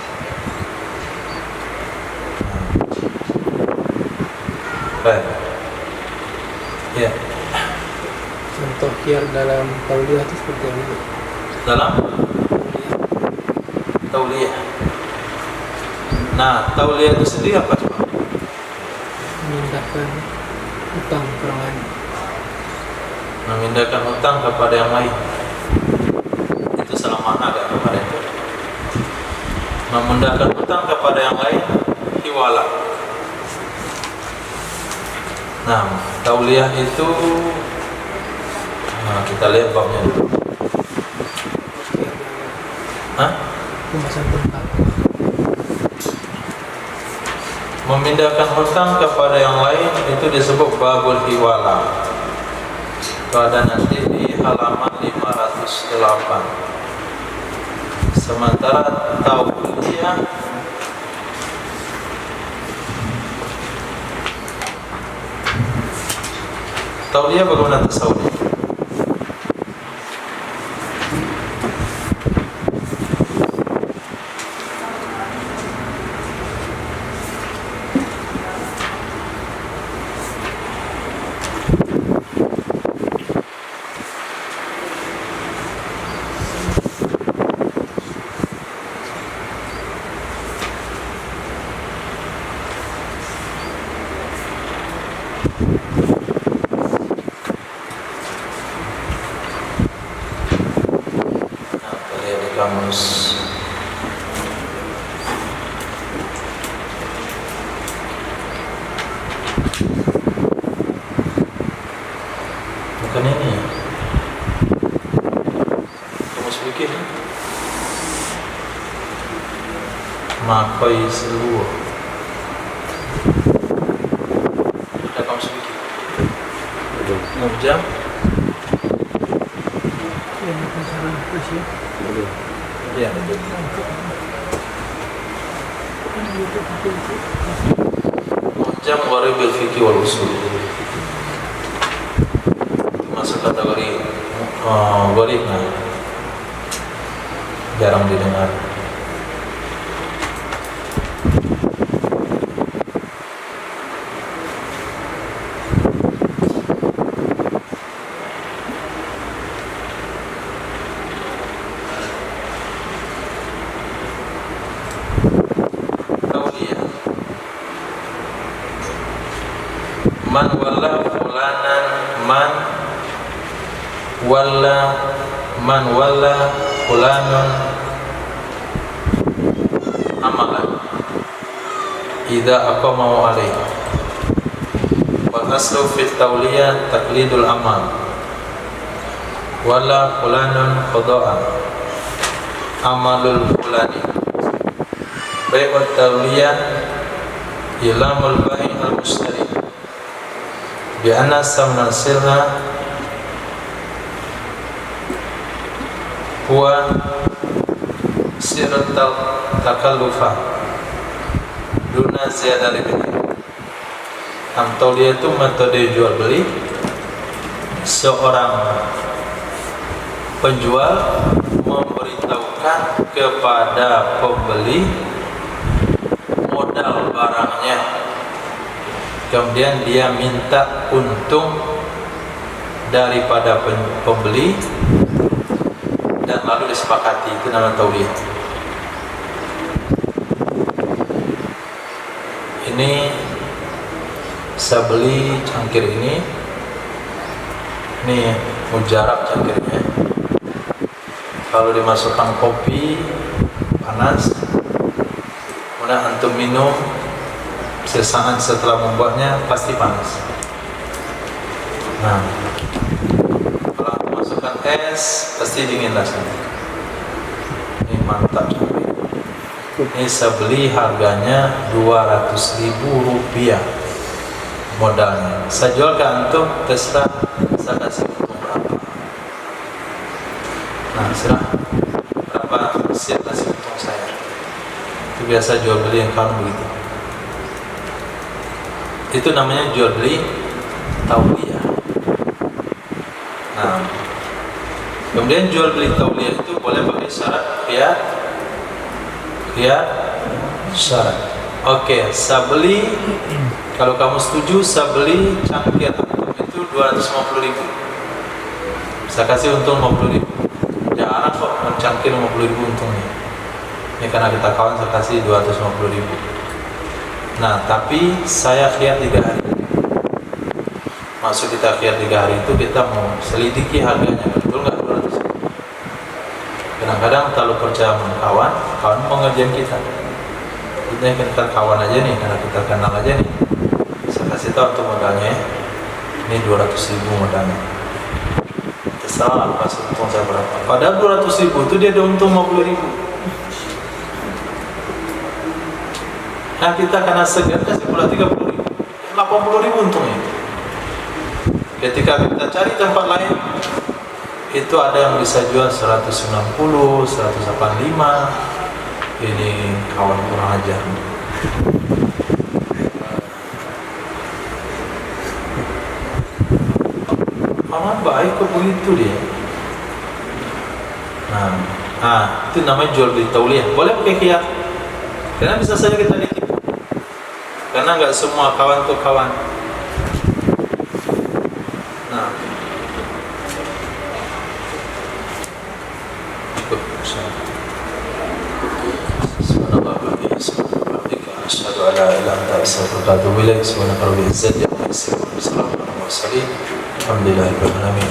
Baik. Ya. Contoh khiyar dalam tauliyah itu seperti apa? Dalam tauliyah. Nah, tauliyah itu sendiri apa coba? Memindahkan utang ke orang lain. Memindahkan hutang kepada yang lain. Itu salah makna gak kepada itu? Memindahkan hutang kepada yang lain, hiwala. Nah, tauliyah itu, nah, kita lihat babnya dulu. Hah? Pembahasan tentang Memindahkan hutang kepada yang lain itu disebut babul hiwala. Pada nanti di halaman 508. Sementara tauliyah bagaimana tasawuf? Kamus. Bukan ini. Kamus bikin Makoi seluruh. Ada kamus bikin 6 jam. yang pasaran Asia. Ya. Jam gharibil fikih wal usul. Masuk kategori gharib, jarang didengar. Man walla fulanan, man walla fulanun amalan idza aqama alaihi. Wal aslu fi tawliyah taqlidul amal. Walla fulanun qada'an amalul fulani. Bai'ut tawliyah ilamul bai' al mushtari bi anna samna sirra huwa sirrat takallufa duna ziyadah ribih. Tauliah itu metode jual beli. Seorang penjual memberitahukan kepada pembeli modal barangnya, kemudian dia minta untung daripada pembeli dan lalu disepakati. Itu namanya tauliah. Ini saya beli cangkir ini mujarab cangkirnya. Kalau dimasukkan kopi panas, kemudian antum minum, sesaat setelah membuatnya pasti panas. Nah, kalau antum masukkan es, pasti dingin rasanya. Ini mantap sekali. Ini saya beli harganya Rp200.000 modalnya. Saya jual ke antum, terserah saya kasih untung berapa. Nah, serah berapa siap kasih untung saya. Itu biasa jual beli yang kawan begitu. Itu namanya jual beli tauliah. Nah, kemudian jual beli tauliah itu boleh pakai syarat syarat. Oke, saya beli, kalau kamu setuju, saya beli cangkir antum itu 250.000. Saya kasih untung 50.000. Jarang kok mencangkir 50.000 untungnya. Ini karena kita kawan, saya kasih 250.000. Nah, tapi saya khiyar 3 hari. Maksud kita khiyar 3 hari itu kita mau selidiki harganya betul nggak 200. Kadang-kadang terlalu percaya sama kawan mau ngerjain kita. Kita kawan aja nih, karena kita kenal aja nih. Saya kasih tahu untuk modalnya, ini 200.000 modalnya. Terserah pas untung saya berapa. Padahal 200.000 itu dia ada untung 50.000. Nah, kita karena segan kasih pula 30.000, 80.000 untungnya. Ketika kita cari tempat lain, itu ada yang bisa jual 190, 185. Ini kawan kurang ajar. Kawan baik kok begitu dia. Nah, itu namanya jual beli tauliah. Boleh pakai khiyar, karena bisa saja kita ditipu. Karena nggak semua kawan tuh kawan. Nah, asyhadu an la ilaha illa anta astaghfiruka wa atubu ilaik. Subhanaka rabbil izzati amma yasifun. Wassalamu ala al mursalin. Alhamdulillahirabbil alamin.